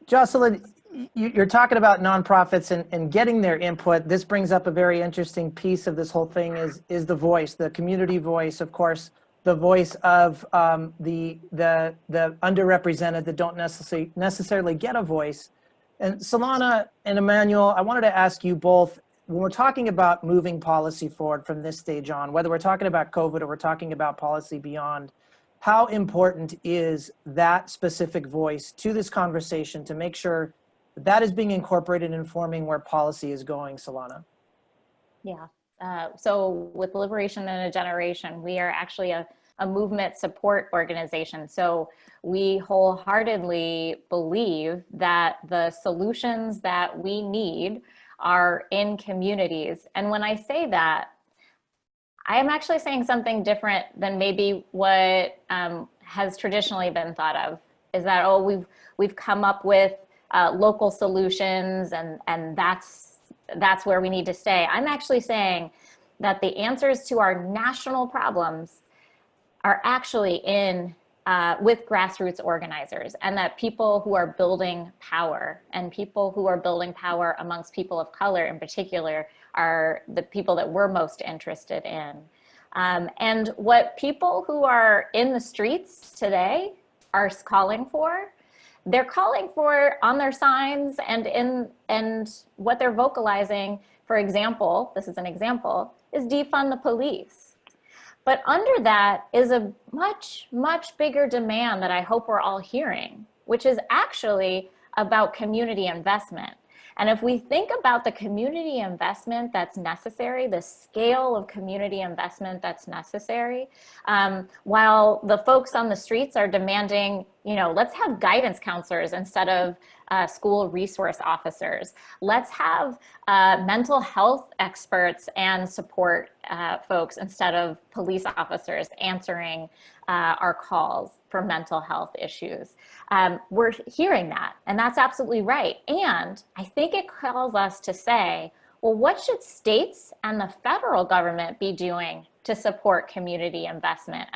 Joselyn, you're talking about nonprofits and getting their input. This brings up a very interesting piece of this whole thing is the voice, the community voice, of course, the voice of the underrepresented that don't necessarily get a voice. And Solana and Emanuel, I wanted to ask you both, when we're talking about moving policy forward from this stage on, whether we're talking about COVID or we're talking about policy beyond, how important is that specific voice to this conversation to make sure that is being incorporated in informing where policy is going, Solana? Yeah. So with Liberation in a Generation, we are actually a movement support organization. So we wholeheartedly believe that the solutions that we need are in communities. And when I say that, I am actually saying something different than maybe what has traditionally been thought of, is that, oh, we've come up with local solutions and that's where we need to stay. I'm actually saying that the answers to our national problems are actually in with grassroots organizers, and that people who are building power, and people who are building power amongst people of color in particular, are the people that we're most interested in. And what people who are in the streets today are calling for, they're calling for on their signs and what they're vocalizing, for example, this is an example, is defund the police. But under that is a much, much bigger demand that I hope we're all hearing, which is actually about community investment. And if we think about the community investment that's necessary, the scale of community investment that's necessary, while the folks on the streets are demanding, you know, let's have guidance counselors instead of school resource officers. Let's have mental health experts and support folks instead of police officers answering our calls for mental health issues. We're hearing that, and that's absolutely right. And I think it calls us to say, well, what should states and the federal government be doing to support community investment?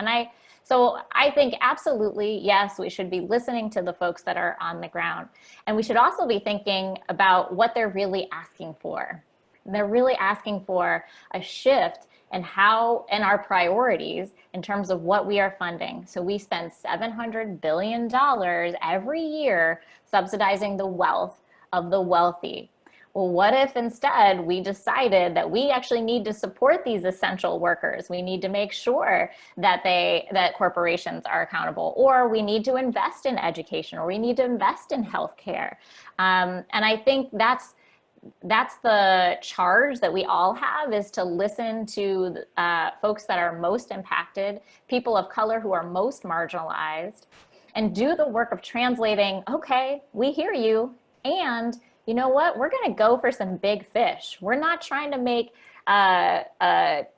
So I think absolutely, yes, we should be listening to the folks that are on the ground. And we should also be thinking about what they're really asking for. They're really asking for a shift in our priorities in terms of what we are funding. So we spend $700 billion every year subsidizing the wealth of the wealthy. Well, what if instead we decided that we actually need to support these essential workers? We need to make sure that corporations are accountable, or we need to invest in education, or we need to invest in healthcare. And I think that's the charge that we all have, is to listen to folks that are most impacted, people of color who are most marginalized, and do the work of translating, okay, we hear you, and you know what? We're going to go for some big fish. We're not trying to make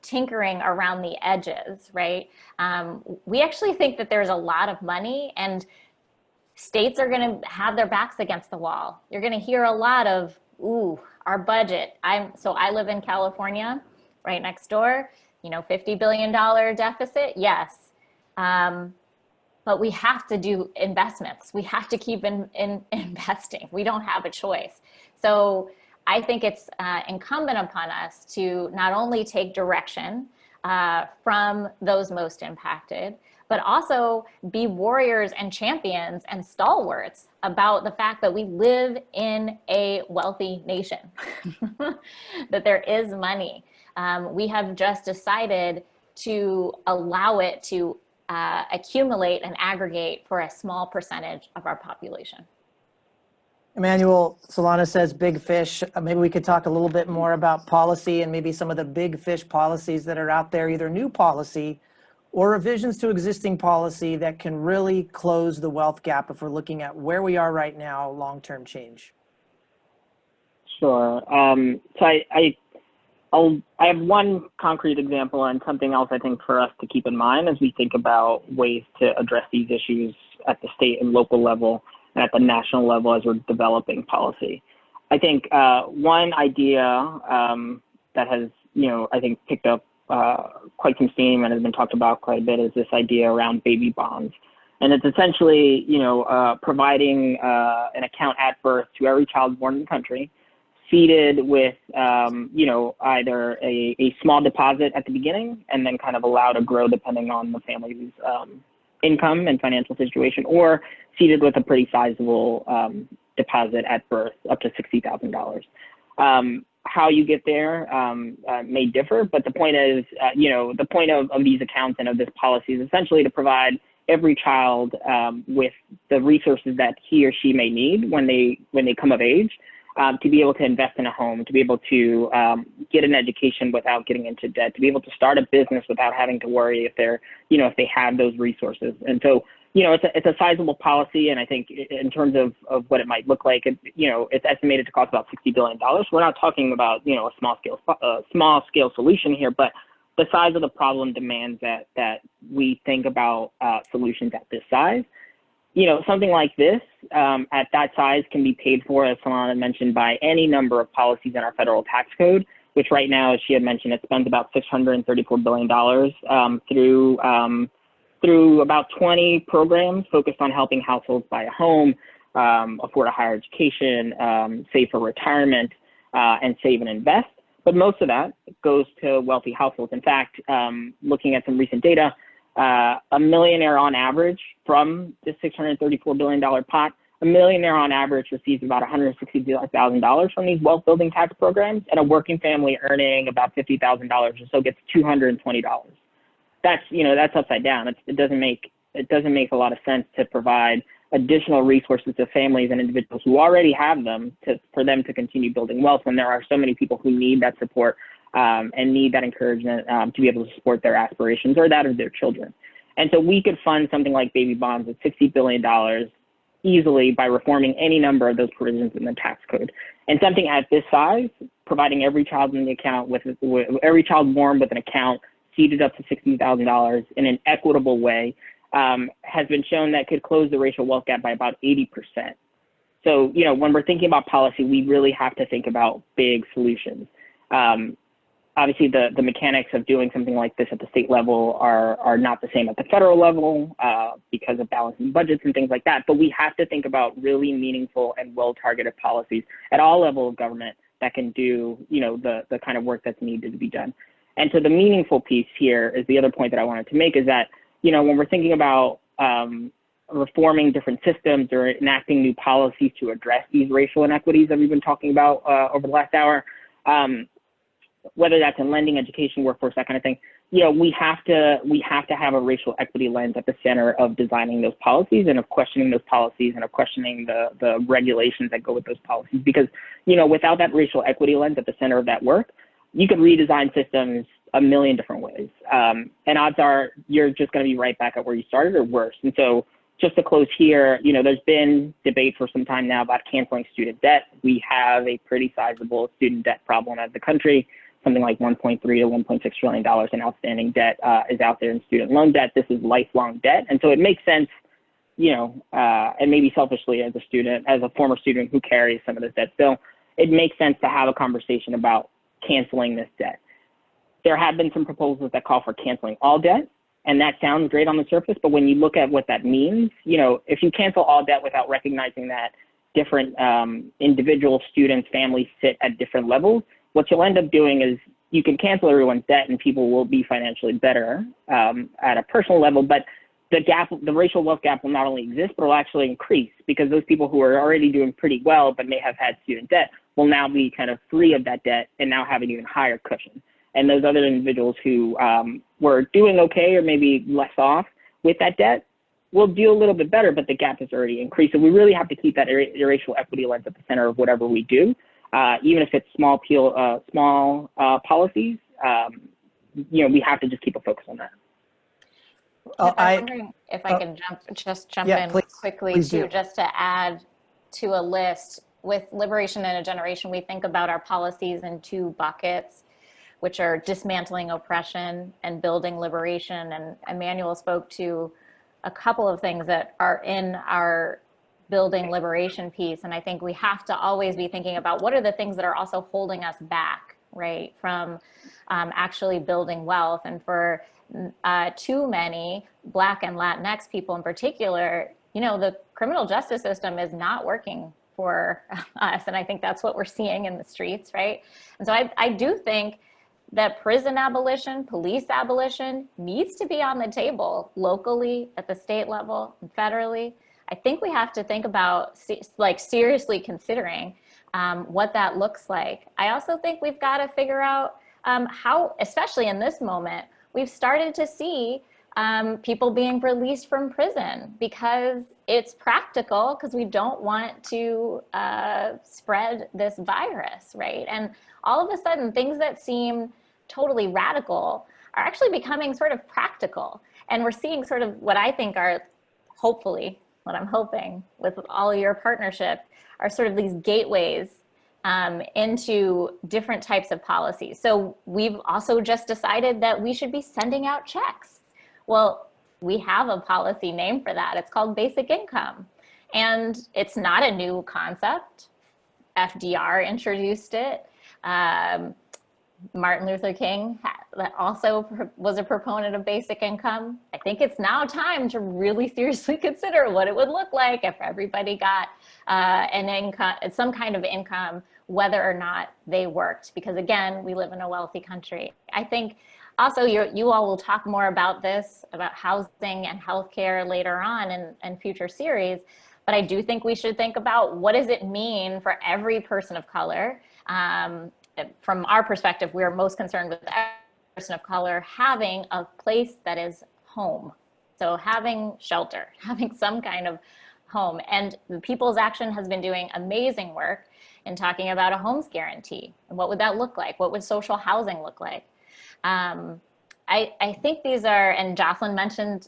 tinkering around the edges, right? We actually think that there's a lot of money, and states are going to have their backs against the wall. You're going to hear a lot of, ooh, our budget. So I live in California, right next door, you know, $50 billion deficit. Yes. But we have to do investments. We have to keep investing. We don't have a choice. So I think it's incumbent upon us to not only take direction from those most impacted, but also be warriors and champions and stalwarts about the fact that we live in a wealthy nation, that there is money. We have just decided to allow it to accumulate and aggregate for a small percentage of our population. Emanuel, Solana says big fish. Maybe we could talk a little bit more about policy and maybe some of the big fish policies that are out there, either new policy or revisions to existing policy that can really close the wealth gap if we're looking at where we are right now, long-term change. Sure. So I have one concrete example and something else I think for us to keep in mind as we think about ways to address these issues at the state and local level and at the national level as we're developing policy. I think one idea that has, I think picked up quite some steam and has been talked about quite a bit is this idea around baby bonds. And it's essentially, providing an account at birth to every child born in the country, seeded with, either a small deposit at the beginning and then kind of allowed to grow depending on the family's income and financial situation, or seeded with a pretty sizable deposit at birth, up to $60,000. How you get there may differ, but the point is, the point of these accounts and of this policy is essentially to provide every child with the resources that he or she may need when they come of age, to be able to invest in a home, to be able to get an education without getting into debt, to be able to start a business without having to worry if they're, if they have those resources. And so, it's a sizable policy, and I think in terms of what it might look like, it's estimated to cost about $60 billion. We're not talking about, a small scale solution here, but the size of the problem demands that we think about solutions at this size. Something like this at that size can be paid for, as Solana mentioned, by any number of policies in our federal tax code, which right now, as she had mentioned, it spends about $634 billion through about 20 programs focused on helping households buy a home, afford a higher education, save for retirement, and save and invest. But most of that goes to wealthy households. In fact, looking at some recent data, a millionaire on average from this $634 billion pot, a millionaire on average receives about $160,000 from these wealth building tax programs, and a working family earning about $50,000 or so gets $220. That's upside down. It doesn't make a lot of sense to provide additional resources to families and individuals who already have them for them to continue building wealth when there are so many people who need that support and need that encouragement to be able to support their aspirations or that of their children. And so we could fund something like baby bonds with $60 billion easily by reforming any number of those provisions in the tax code. And something at this size, providing every child in the account with every child born with an account seeded up to $60,000 in an equitable way, has been shown that could close the racial wealth gap by about 80%. So, when we're thinking about policy, we really have to think about big solutions. Obviously, the mechanics of doing something like this at the state level are not the same at the federal level because of balancing budgets and things like that. But we have to think about really meaningful and well-targeted policies at all levels of government that can do, the kind of work that's needed to be done. And so the meaningful piece here is the other point that I wanted to make is that, when we're thinking about reforming different systems or enacting new policies to address these racial inequities that we've been talking about over the last hour, whether that's in lending, education, workforce, that kind of thing, we have to have a racial equity lens at the center of designing those policies and of questioning those policies and of questioning the regulations that go with those policies. Because, without that racial equity lens at the center of that work, you could redesign systems a million different ways. And odds are you're just going to be right back at where you started or worse. And so just to close here, there's been debate for some time now about canceling student debt. We have a pretty sizable student debt problem as a country. Something like $1.3 to $1.6 trillion in outstanding debt is out there in student loan debt. This is lifelong debt. And so it makes sense, and maybe selfishly as a former student who carries some of this debt still, it makes sense to have a conversation about canceling this debt. There have been some proposals that call for canceling all debt, and that sounds great on the surface, but when you look at what that means, if you cancel all debt without recognizing that different individual students, families sit at different levels, what you'll end up doing is you can cancel everyone's debt and people will be financially better at a personal level, but the racial wealth gap will not only exist, but will actually increase because those people who are already doing pretty well but may have had student debt will now be kind of free of that debt and now have an even higher cushion. And those other individuals who were doing okay or maybe less off with that debt will do a little bit better, but the gap has already increased. So we really have to keep that racial equity lens at the center of whatever we do, even if it's small policies. We have to just keep a focus on that. I'm wondering if I can jump in quickly too, just to add to a list. With Liberation in a Generation, we think about our policies in two buckets, which are dismantling oppression and building liberation. And Emanuel spoke to a couple of things that are in our building liberation piece. And I think we have to always be thinking about what are the things that are also holding us back, right, from actually building wealth. And for too many Black and Latinx people in particular, the criminal justice system is not working for us. And I think that's what we're seeing in the streets, right? And so I do think that prison abolition, police abolition needs to be on the table locally, at the state level, and federally. I think we have to think about like seriously considering what that looks like. I also think we've got to figure out how, especially in this moment, we've started to see people being released from prison because it's practical, because we don't want to spread this virus, right? And all of a sudden, things that seem totally radical are actually becoming sort of practical. And we're seeing sort of what I think are, hopefully, what I'm hoping with all of your partnership, are sort of these gateways into different types of policies. So we've also just decided that we should be sending out checks. Well, we have a policy name for that. It's called basic income. And it's not a new concept. FDR introduced it. Martin Luther King also was a proponent of basic income. I think it's now time to really seriously consider what it would look like if everybody got an income, some kind of income, whether or not they worked. Because again, we live in a wealthy country. I think also you all will talk more about this, about housing and healthcare later on in future series. But I do think we should think about what does it mean for every person of color. From our perspective, we are most concerned with every person of color having a place that is home. So having shelter, having some kind of home. And the People's Action has been doing amazing work in talking about a homes guarantee. And what would that look like? What would social housing look like? I think these are, and Joselyn mentioned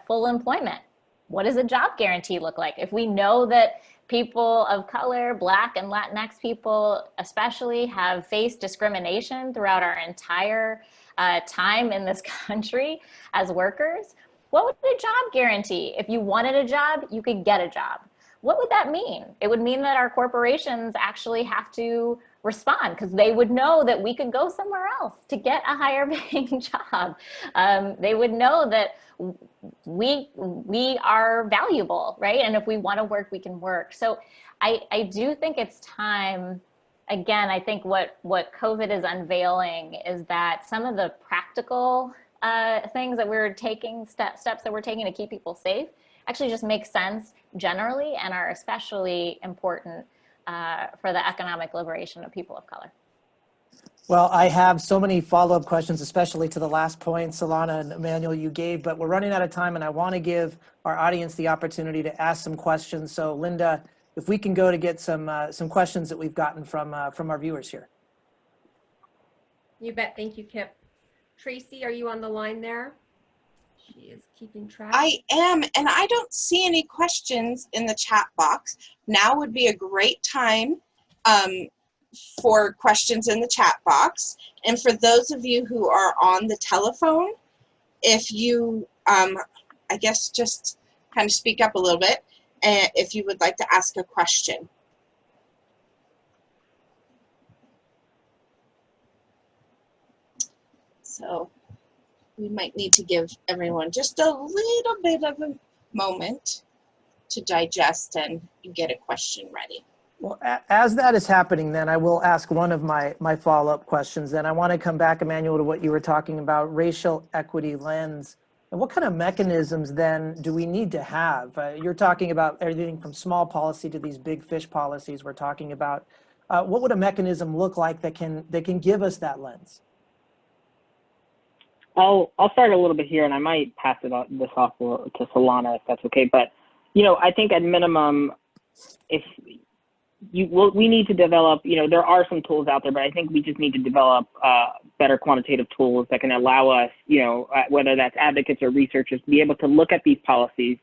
full employment. What does a job guarantee look like? If we know that people of color, Black and Latinx people especially, have faced discrimination throughout our entire time in this country as workers, what would a job guarantee? If you wanted a job, you could get a job. What would that mean? It would mean that our corporations actually have to respond, because they would know that we could go somewhere else to get a higher paying job. They would know that we are valuable, right? And if we want to work, we can work. So I do think it's time. Again, I think what COVID is unveiling is that some of the practical things that we're taking, steps that we're taking to keep people safe, actually just make sense generally and are especially important for the economic liberation of people of color. Well, I have so many follow-up questions, especially to the last point, Solana and Emanuel, you gave, but we're running out of time and I want to give our audience the opportunity to ask some questions. So Lynda, if we can go to get some questions that we've gotten from our viewers here. You bet. Thank you, Kip. Tracy, are you on the line there? She is keeping track. I am, and I don't see any questions in the chat box. Now would be a great time for questions in the chat box. And for those of you who are on the telephone, if you, I guess, just kind of speak up a little bit, if you would like to ask a question. So we might need to give everyone just a little bit of a moment to digest and get a question ready. Well, as that is happening, then I will ask one of my follow-up questions. Then I want to come back, Emanuel, to what you were talking about, racial equity lens. And what kind of mechanisms then do we need to have? You're talking about everything from small policy to these big fish policies we're talking about. What would a mechanism look like that can give us that lens? I'll start a little bit here, and I might pass this off to Solana if that's okay. But I think at minimum, if we need to develop, there are some tools out there, but I think we just need to develop better quantitative tools that can allow us, whether that's advocates or researchers, to be able to look at these policies,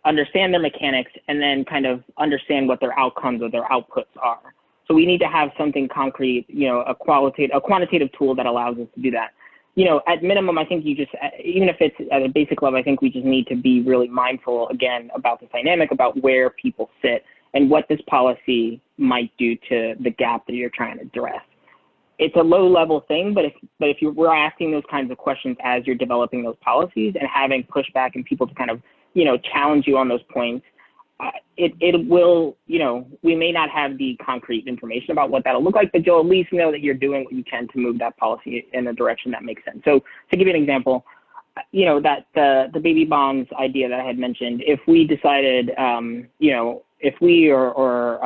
understand their mechanics, and then kind of understand what their outcomes or their outputs are. So we need to have something concrete, a quantitative tool that allows us to do that. At minimum, I think even if it's at a basic level, I think we just need to be really mindful, again, about the dynamic, about where people sit and what this policy might do to the gap that you're trying to address. It's a low level thing, but if we're asking those kinds of questions as you're developing those policies and having pushback and people to kind of, challenge you on those points, it will, we may not have the concrete information about what that'll look like, but you'll at least know that you're doing what you can to move that policy in a direction that makes sense. So to give you an example, you know, that the baby bonds idea that I had mentioned, if we decided, you know, if we or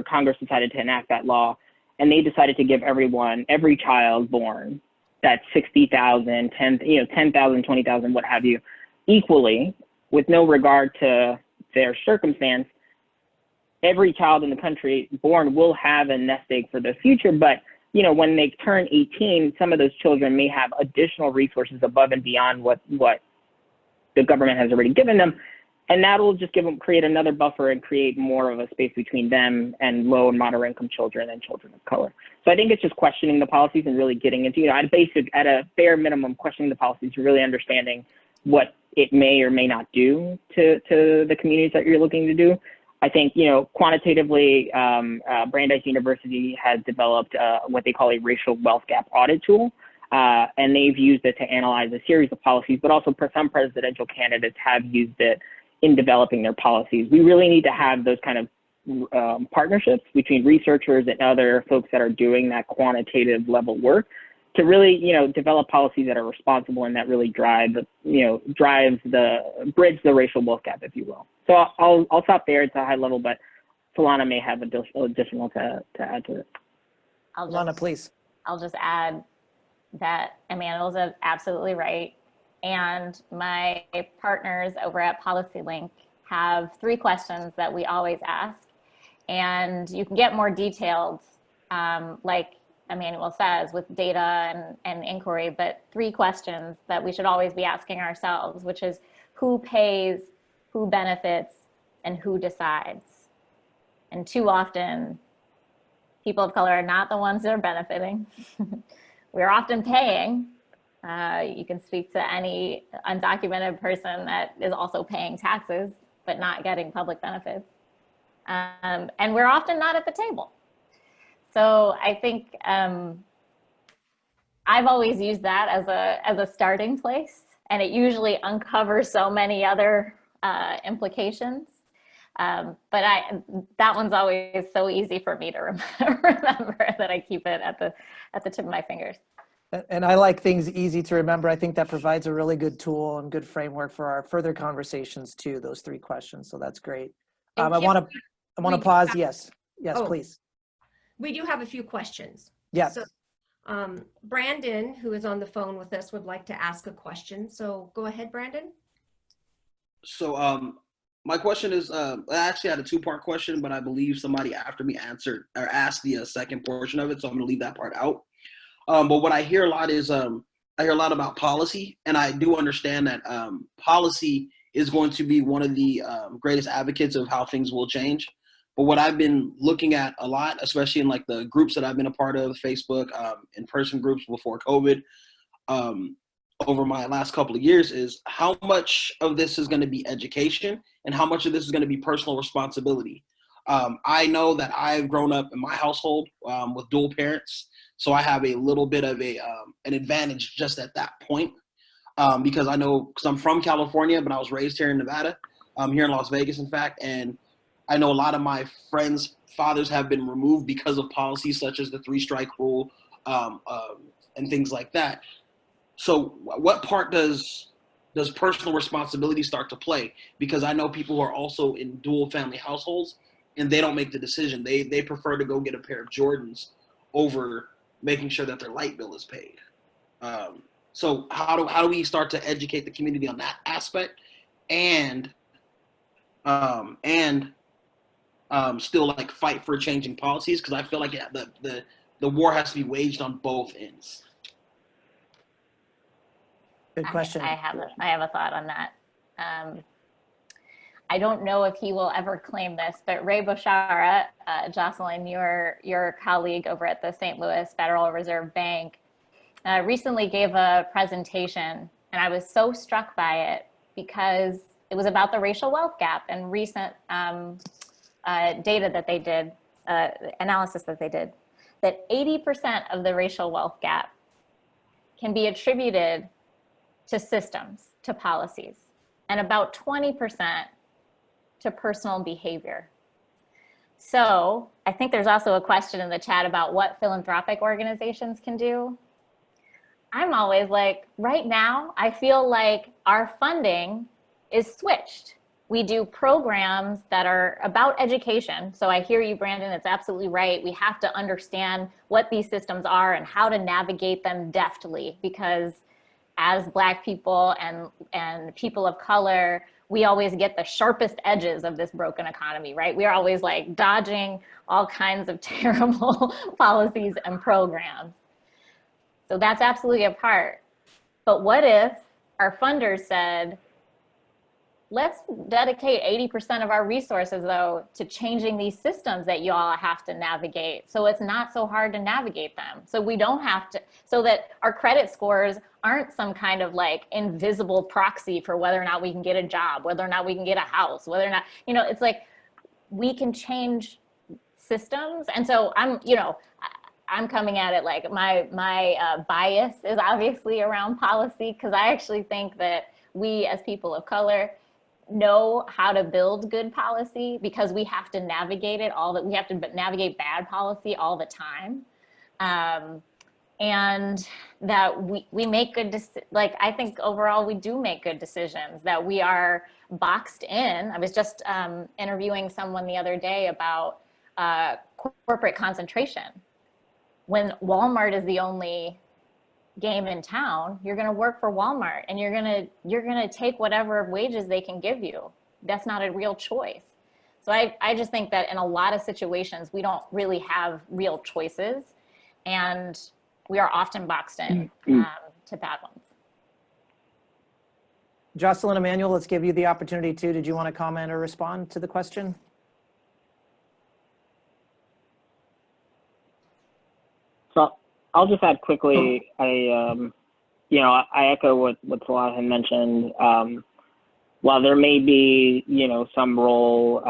Congress decided to enact that law, and they decided to give every child born, that 60,000, 10,000, 20,000, what have you, equally, with no regard to their circumstance, every child in the country born will have a nest egg for the future. But, you know, when they turn 18, some of those children may have additional resources above and beyond what the government has already given them. And that'll just create another buffer and create more of a space between them and low and moderate income children and children of color. So I think it's just questioning the policies and really getting into, you know, at a bare minimum, questioning the policies and really understanding what it may or may not do to the communities that you're looking to do. I think, you know, quantitatively, Brandeis University has developed what they call a racial wealth gap audit tool. And they've used it to analyze a series of policies, but also some presidential candidates have used it in developing their policies. We really need to have those kind of partnerships between researchers and other folks that are doing that quantitative level work to really, you know, develop policies that are responsible and that really drive bridge the racial wealth gap, if you will. So I'll stop there. It's a high level, but Solana may have additional to add to it. Solana, please. I'll just add that Emanuel's absolutely right. And my partners over at PolicyLink have 3 questions that we always ask. And you can get more detailed, like Emanuel says, with data and inquiry, but 3 questions that we should always be asking ourselves, which is who pays, who benefits, and who decides. And too often, people of color are not the ones that are benefiting. We're often paying. You can speak to any undocumented person that is also paying taxes, but not getting public benefits. And we're often not at the table. So I think I've always used that as a starting place, and it usually uncovers so many other implications. But that one's always so easy for me to remember that I keep it at the tip of my fingers. And I like things easy to remember. I think that provides a really good tool and good framework for our further conversations too, those 3 questions. So that's great. I want to pause. Yes, please. We do have a few questions. Yes. So, Brandon, who is on the phone with us, would like to ask a question. So go ahead, Brandon. So my question is, I actually had a 2-part question, but I believe somebody after me answered or asked the second portion of it. So I'm going to leave that part out. But what I hear a lot is, I hear a lot about policy, and I do understand that policy is going to be one of the greatest advocates of how things will change. But what I've been looking at a lot, especially in like the groups that I've been a part of, Facebook, in-person groups before COVID, over my last couple of years, is how much of this is going to be education and how much of this is going to be personal responsibility. I know that I've grown up in my household with dual parents, so I have a little bit of an advantage just at that point because I'm from California, but I was raised here in Nevada, here in Las Vegas, in fact, and I know a lot of my friends' fathers have been removed because of policies such as the 3-strike rule and things like that. So what part does personal responsibility start to play? Because I know people who are also in dual family households and they don't make the decision. They prefer to go get a pair of Jordans over making sure that their light bill is paid. So how do we start to educate the community on that aspect and still like fight for changing policies? Because I feel like the war has to be waged on both ends. Good question. I have a thought on that. I don't know if he will ever claim this, but Ray Boshara, Joselyn, your colleague over at the St. Louis Federal Reserve Bank, recently gave a presentation, and I was so struck by it because it was about the racial wealth gap and recent data that they did, analysis that they did, that 80% of the racial wealth gap can be attributed to systems, to policies, and about 20% to personal behavior. So I think there's also a question in the chat about what philanthropic organizations can do. I'm always like, right now, I feel like our funding is switched. We do programs that are about education. So I hear you, Brandon, it's absolutely right. We have to understand what these systems are and how to navigate them deftly, because as Black people and people of color, we always get the sharpest edges of this broken economy, right? We are always like dodging all kinds of terrible policies and programs. So that's absolutely a part. But what if our funders said, let's dedicate 80% of our resources, though, to changing these systems that you all have to navigate, so it's not so hard to navigate them. So we don't have to, so that our credit scores aren't some kind of like invisible proxy for whether or not we can get a job, whether or not we can get a house, whether or not, you know, it's like we can change systems. And so I'm coming at it like my bias is obviously around policy, because I actually think that we as people of color know how to build good policy, because we have to navigate it all, that we have to navigate bad policy all the time. And that we make good, like, I think overall we do make good decisions, that we are boxed in. I was just interviewing someone the other day about corporate concentration. When Walmart is the only game in town, you're going to work for Walmart, and you're going to take whatever wages they can give you. That's not a real choice. So I just think that in a lot of situations, we don't really have real choices, and we are often boxed in to bad ones. Joselyn, Emanuel, let's give you the opportunity too. Did you want to comment or respond to the question? So I'll just add quickly. I echo what Solana had mentioned. While there may be, some role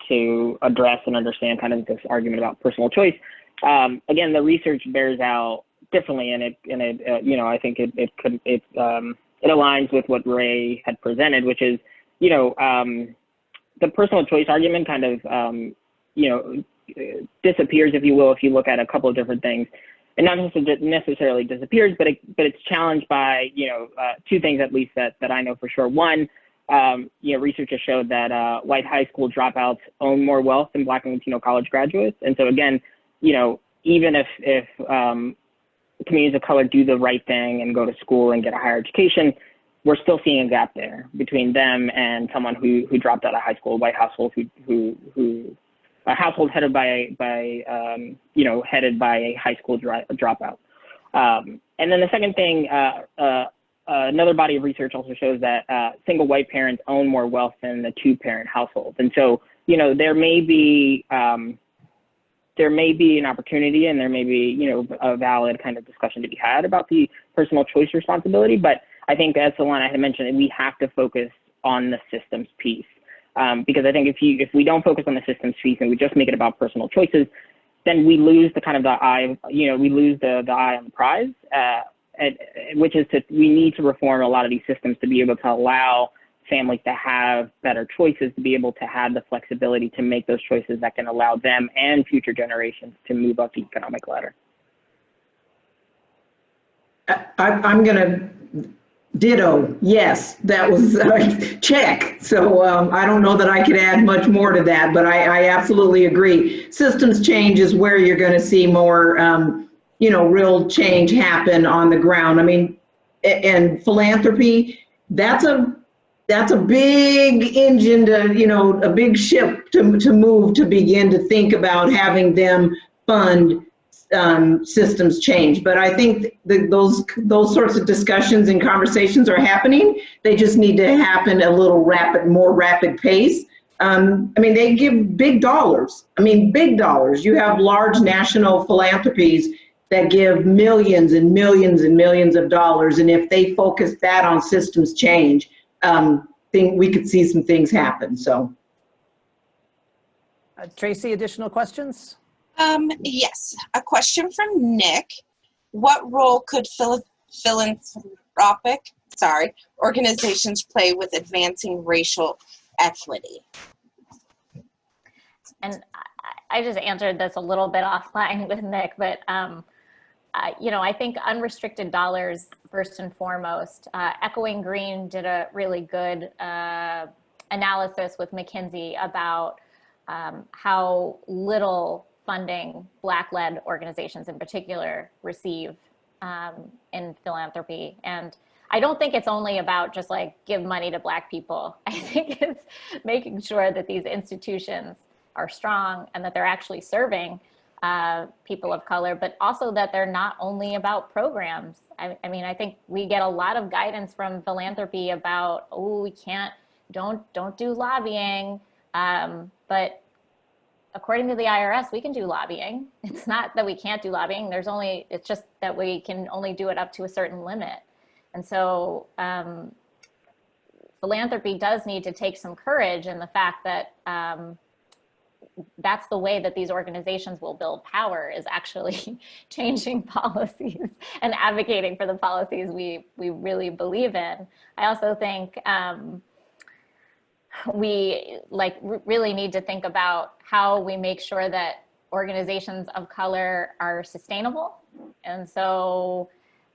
to address and understand kind of this argument about personal choice, again, the research bears out differently, and I think it aligns with what Ray had presented, which is, the personal choice argument kind of, disappears, if you will, if you look at a couple of different things. And not necessarily disappears, but it's challenged by, two things at least that I know for sure. One, research has showed that white high school dropouts own more wealth than Black and Latino college graduates. And so again, even if communities of color do the right thing and go to school and get a higher education, we're still seeing a gap there between them and someone who dropped out of high school, a white household who a household headed by a high school dropout. And then the second thing, another body of research also shows that single white parents own more wealth than the two-parent household. And so, there may be an opportunity, and there may be, a valid kind of discussion to be had about the personal choice responsibility. But I think, as Solana had mentioned, we have to focus on the systems piece. Because I think if we don't focus on the systems piece and we just make it about personal choices, then we lose the kind of the eye, we lose the eye on the prize, which is we need to reform a lot of these systems to be able to allow families to have better choices, to be able to have the flexibility to make those choices that can allow them and future generations to move up the economic ladder. I'm going to ditto. Yes, that was check. So I don't know that I could add much more to that, but I absolutely agree. Systems change is where you're going to see more, real change happen on the ground. I mean, and philanthropy, that's a big engine to, a big ship to move, to begin to think about having them fund systems change. But I think those sorts of discussions and conversations are happening. They just need to happen a little more rapid pace. They give big dollars. Big dollars. You have large national philanthropies that give millions and millions and millions of dollars. And if they focus that on systems change, we could see some things happen. So, Tracy, additional questions? Yes, a question from Nick. What role could philanthropic organizations play with advancing racial equity? And I just answered this a little bit offline with Nick, but you know, I think unrestricted dollars first and foremost. Echoing Green did a really good analysis with McKinsey about how little funding Black-led organizations in particular receive in philanthropy. And I don't think it's only about just like give money to Black people. I think it's making sure that these institutions are strong and that they're actually serving people of color, but also that they're not only about programs. I mean, I think we get a lot of guidance from philanthropy about, oh, we can't, don't do lobbying. But according to the IRS, we can do lobbying. It's not that we can't do lobbying. It's just that we can only do it up to a certain limit. And so philanthropy does need to take some courage in the fact that that's the way that these organizations will build power, is actually changing policies and advocating for the policies we really believe in. I also think we really need to think about how we make sure that organizations of color are sustainable. And so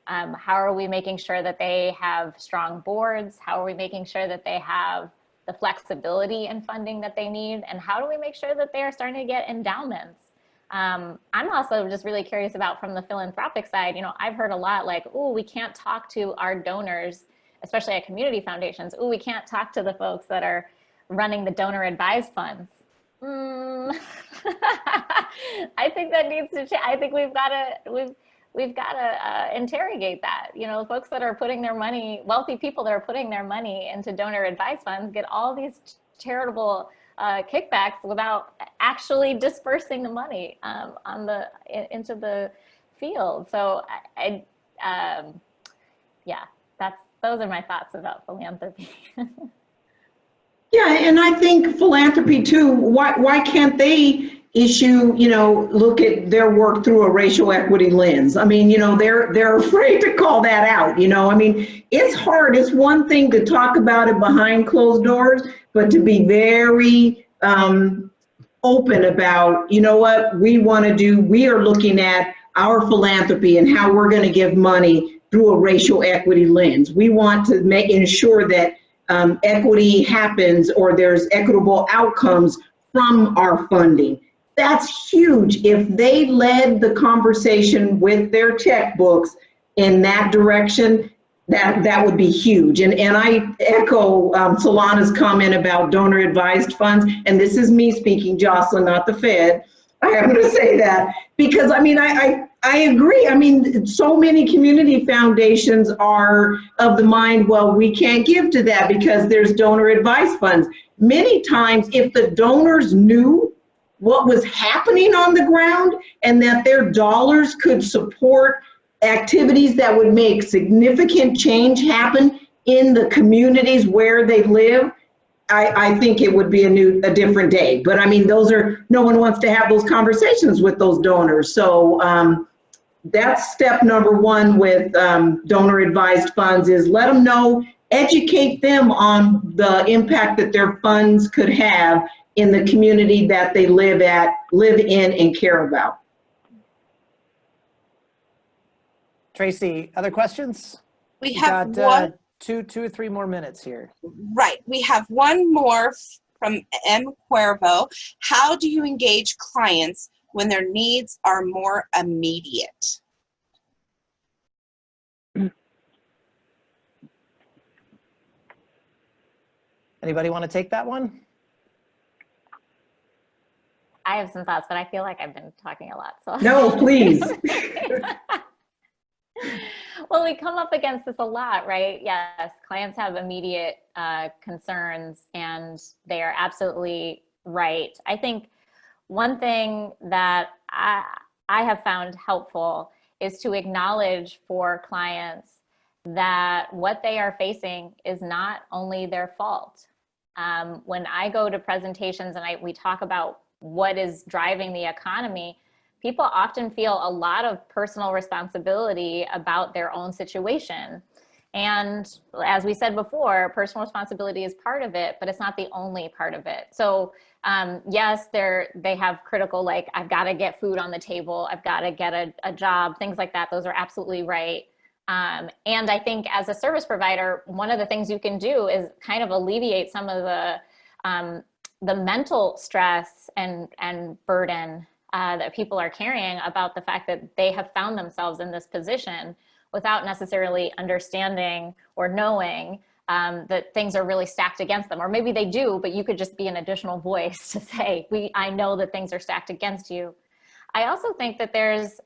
how are we making sure that they have strong boards? How are we making sure that they have the flexibility and funding that they need? And how do we make sure that they are starting to get endowments? I'm also just really curious about, from the philanthropic side, you know, I've heard a lot like, oh, we can't talk to our donors, especially at community foundations. Oh, we can't talk to the folks that are running the donor advised funds. I think that needs to change. I think we've got to interrogate that. You know, folks that are putting their money, wealthy people that are putting their money into donor advised funds get all these charitable kickbacks without actually dispersing the money into the field. So yeah, those are my thoughts about philanthropy. Yeah, and I think philanthropy too, why can't they issue, you know, look at their work through a racial equity lens? I mean, you know, they're afraid to call that out, you know. I mean, it's hard. It's one thing to talk about it behind closed doors, but to be very open about, you know what, we are looking at our philanthropy and how we're going to give money through a racial equity lens. We want to ensure that equity happens, or there's equitable outcomes from our funding. That's huge. If they led the conversation with their checkbooks in that direction, that would be huge. And I echo Solana's comment about donor advised funds. And this is me speaking, Joselyn, not the Fed. I am going to say that because, I mean, I agree. I mean, so many community foundations are of the mind, well, we can't give to that because there's donor advised funds. Many times, if the donors knew what was happening on the ground and that their dollars could support activities that would make significant change happen in the communities where they live, I think it would be a different day. But I mean, no one wants to have those conversations with those donors. So that's step number one with donor advised funds, is let them know, educate them on the impact that their funds could have in the community that they live in and care about. Tracy, other questions? We have got two or three more minutes here. Right. We have one more from M. Cuervo. How do you engage clients when their needs are more immediate? Anybody want to take that one? I have some thoughts, but I feel like I've been talking a lot. So No, please. Well, we come up against this a lot, right? Yes, clients have immediate concerns, and they are absolutely right. I think one thing that I have found helpful is to acknowledge for clients that what they are facing is not only their fault. When I go to presentations and we talk about what is driving the economy, people often feel a lot of personal responsibility about their own situation. And as we said before, personal responsibility is part of it, but it's not the only part of it. So yes, they have critical, like, I've got to get food on the table, I've got to get a job, things like that. Those are absolutely right. And I think as a service provider, one of the things you can do is kind of alleviate some of the mental stress and burden that people are carrying about the fact that they have found themselves in this position without necessarily understanding or knowing that things are really stacked against them. Or maybe they do, but you could just be an additional voice to say, I know that things are stacked against you. I also think that there's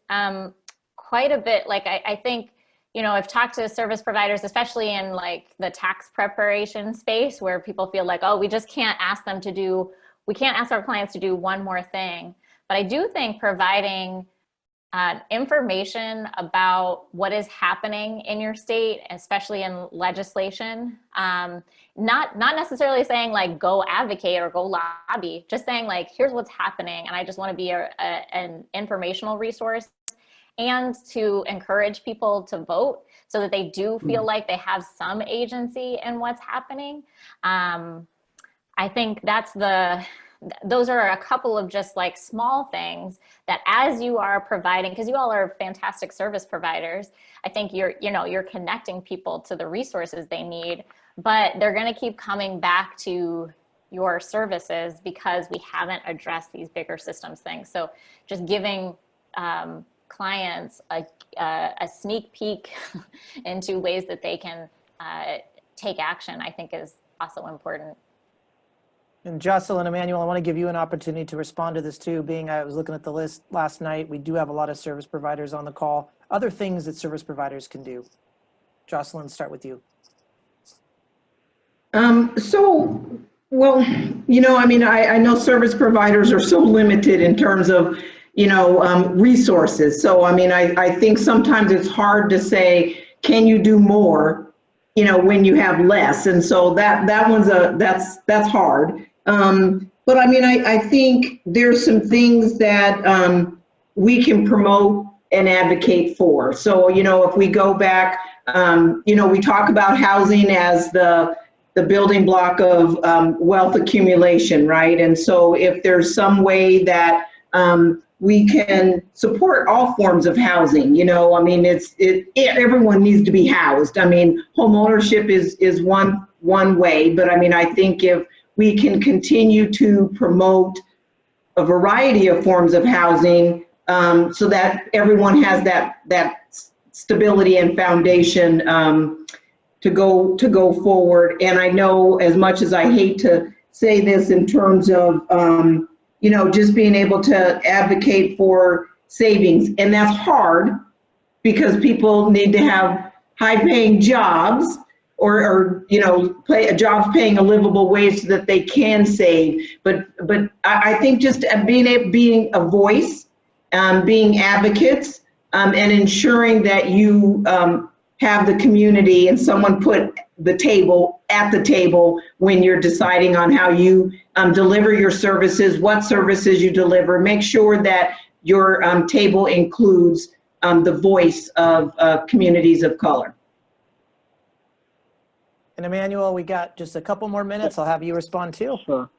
quite a bit, like I think, you know, I've talked to service providers, especially in like the tax preparation space, where people feel like, oh, we just can't ask them to do, we can't ask our clients to do one more thing. But I do think providing information about what is happening in your state, especially in legislation, not necessarily saying like go advocate or go lobby, just saying like, here's what's happening, and I just want to be an informational resource, and to encourage people to vote so that they do feel like they have some agency in what's happening. I think those are a couple of just like small things that as you are providing, because you all are fantastic service providers, I think you're connecting people to the resources they need, but they're going to keep coming back to your services because we haven't addressed these bigger systems things. So just giving clients a sneak peek into ways that they can take action, I think is also important. And Joselyn, Emanuel, I want to give you an opportunity to respond to this too, being I was looking at the list last night. We do have a lot of service providers on the call. Other things that service providers can do. Joselyn, start with you. Well, you know, I mean, I know service providers are so limited in terms of, you know, resources. So, I mean, I think sometimes it's hard to say, can you do more, you know, when you have less? And so that one's that's hard. But I mean, I think there's some things that we can promote and advocate for. So, you know, if we go back, you know, we talk about housing as the building block of wealth accumulation, right? And so if there's some way that we can support all forms of housing, you know, I mean, everyone needs to be housed. I mean, home ownership is one way, but I mean, I think if we can continue to promote a variety of forms of housing so that everyone has that stability and foundation to go forward. And I know, as much as I hate to say this in terms of you know, just being able to advocate for savings, and that's hard because people need to have high-paying jobs or you know, jobs paying a livable wage so that they can save. But I think just being a voice, being advocates, and ensuring that you have the community and someone put the table at the table when you're deciding on how you deliver your services, what services you deliver. Make sure that your table includes the voice of communities of color. And Emanuel, we got just a couple more minutes. I'll have you respond too. Sure.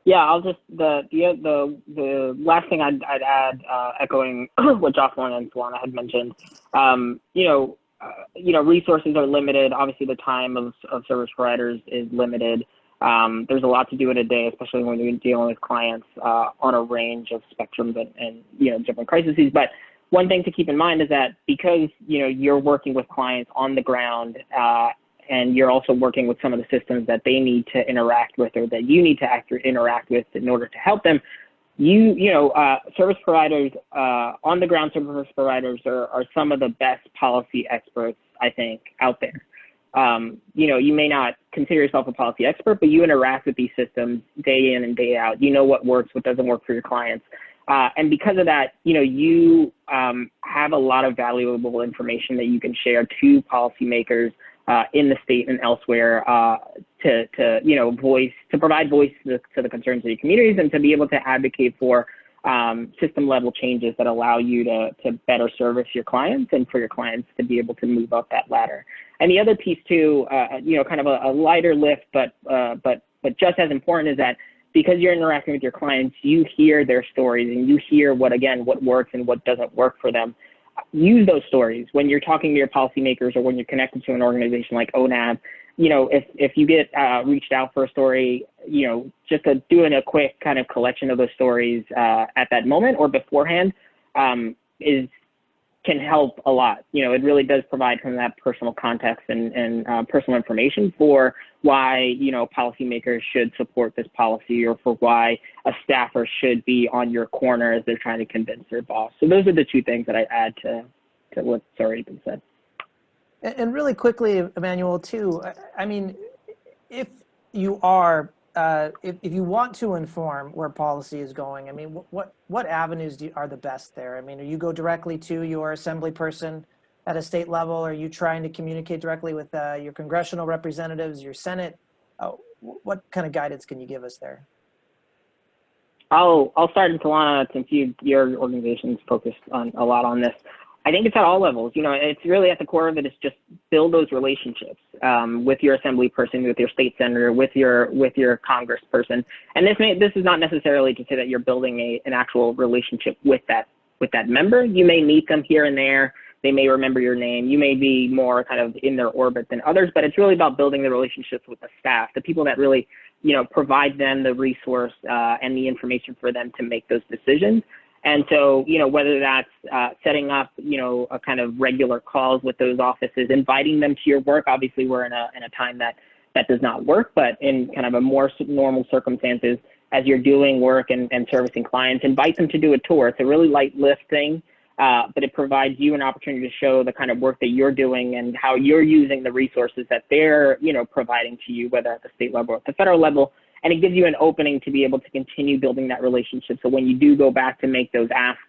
Yeah, I'll just the last thing I'd add, echoing what Jocelyn and Solana had mentioned. You know, resources are limited. Obviously, the time of service providers is limited. There's a lot to do in a day, especially when you're dealing with clients on a range of spectrums and you know, different crises. But one thing to keep in mind is that because you know you're working with clients on the ground. And you're also working with some of the systems that they need to interact with, or that you need to interact with in order to help them. Service providers, on the ground service providers are some of the best policy experts, I think, out there. You know, you may not consider yourself a policy expert, but you interact with these systems day in and day out. You know what works, what doesn't work for your clients. And because of that, you know, you have a lot of valuable information that you can share to policymakers in the state and elsewhere to provide voice to the concerns of your communities and to be able to advocate for system level changes that allow you to better service your clients and for your clients to be able to move up that ladder. And the other piece too, kind of a lighter lift, but just as important is that because you're interacting with your clients, you hear their stories and you hear what works and what doesn't work for them. Use those stories when you're talking to your policymakers or when you're connected to an organization like OANV. If you get reached out for a story, just doing a quick kind of collection of those stories at that moment or beforehand can help a lot. It really does provide from that personal context and personal information for why, policymakers should support this policy or for why a staffer should be on your corner as they're trying to convince their boss. So those are the two things that I add to what's already been said. And really quickly, Emanuel, too, I mean, if you are, if you want to inform where policy is going, I mean, what avenues are the best there? I mean, do you go directly to your assembly person at a state level? Are you trying to communicate directly with your congressional representatives, your Senate? What kind of guidance can you give us there? I'll start in Solana since your organization's focused a lot on this. I think it's at all levels. It's really at the core of it is just build those relationships with your assembly person, with your state senator, with your congressperson. And this is not necessarily to say that you're building an actual relationship with that member. You may meet them here and there. They may remember your name. You may be more kind of in their orbit than others, but it's really about building the relationships with the staff, the people that really, provide them the resource and the information for them to make those decisions. And so, whether that's setting up, a kind of regular calls with those offices, inviting them to your work. Obviously, we're in a time that does not work, but in kind of a more normal circumstances, as you're doing work and servicing clients, invite them to do a tour. It's a really light lift thing, but it provides you an opportunity to show the kind of work that you're doing and how you're using the resources that they're, providing to you, whether at the state level or at the federal level. And it gives you an opening to be able to continue building that relationship. So when you do go back to make those asks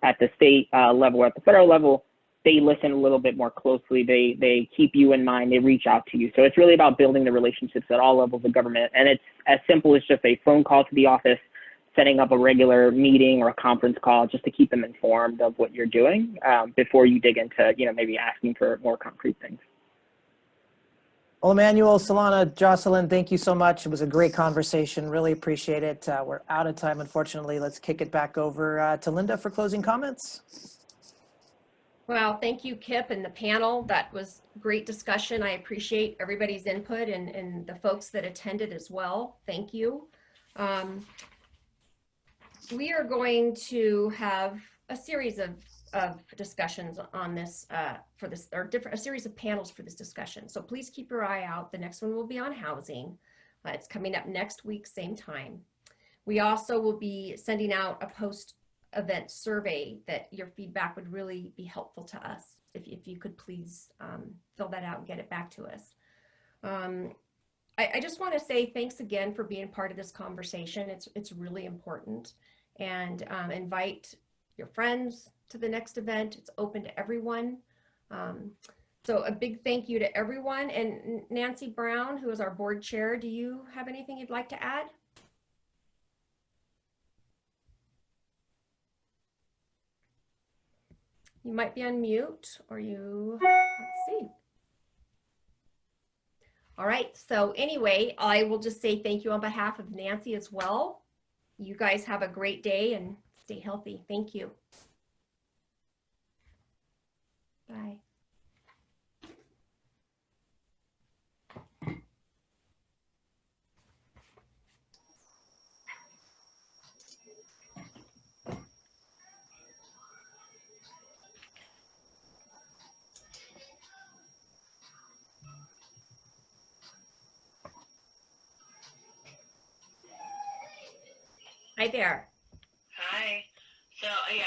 at the state level or at the federal level, they listen a little bit more closely. They keep you in mind. They reach out to you. So it's really about building the relationships at all levels of government. And it's as simple as just a phone call to the office, setting up a regular meeting or a conference call just to keep them informed of what you're doing before you dig into, maybe asking for more concrete things. Well, Emanuel, Solana, Joselyn, thank you so much. It was a great conversation. Really appreciate it. We're out of time, unfortunately. Let's kick it back over to Lynda for closing comments. Well, thank you, Kip, and the panel. That was great discussion. I appreciate everybody's input and the folks that attended as well. Thank you. We are going to have a series of discussions on this a series of panels for this discussion. So please keep your eye out. The next one will be on housing. It's coming up next week, same time. We also will be sending out a post-event survey that your feedback would really be helpful to us. If you could please fill that out and get it back to us. I just want to say thanks again for being part of this conversation. It's really important, and invite your friends to the next event. It's open to everyone. So a big thank you to everyone. And Nancy Brown, who is our board chair, do you have anything you'd like to add? You might be on mute, or let's see. All right, so anyway, I will just say thank you on behalf of Nancy as well. You guys have a great day and stay healthy. Thank you. Bye. Hi there. Hi. So yeah,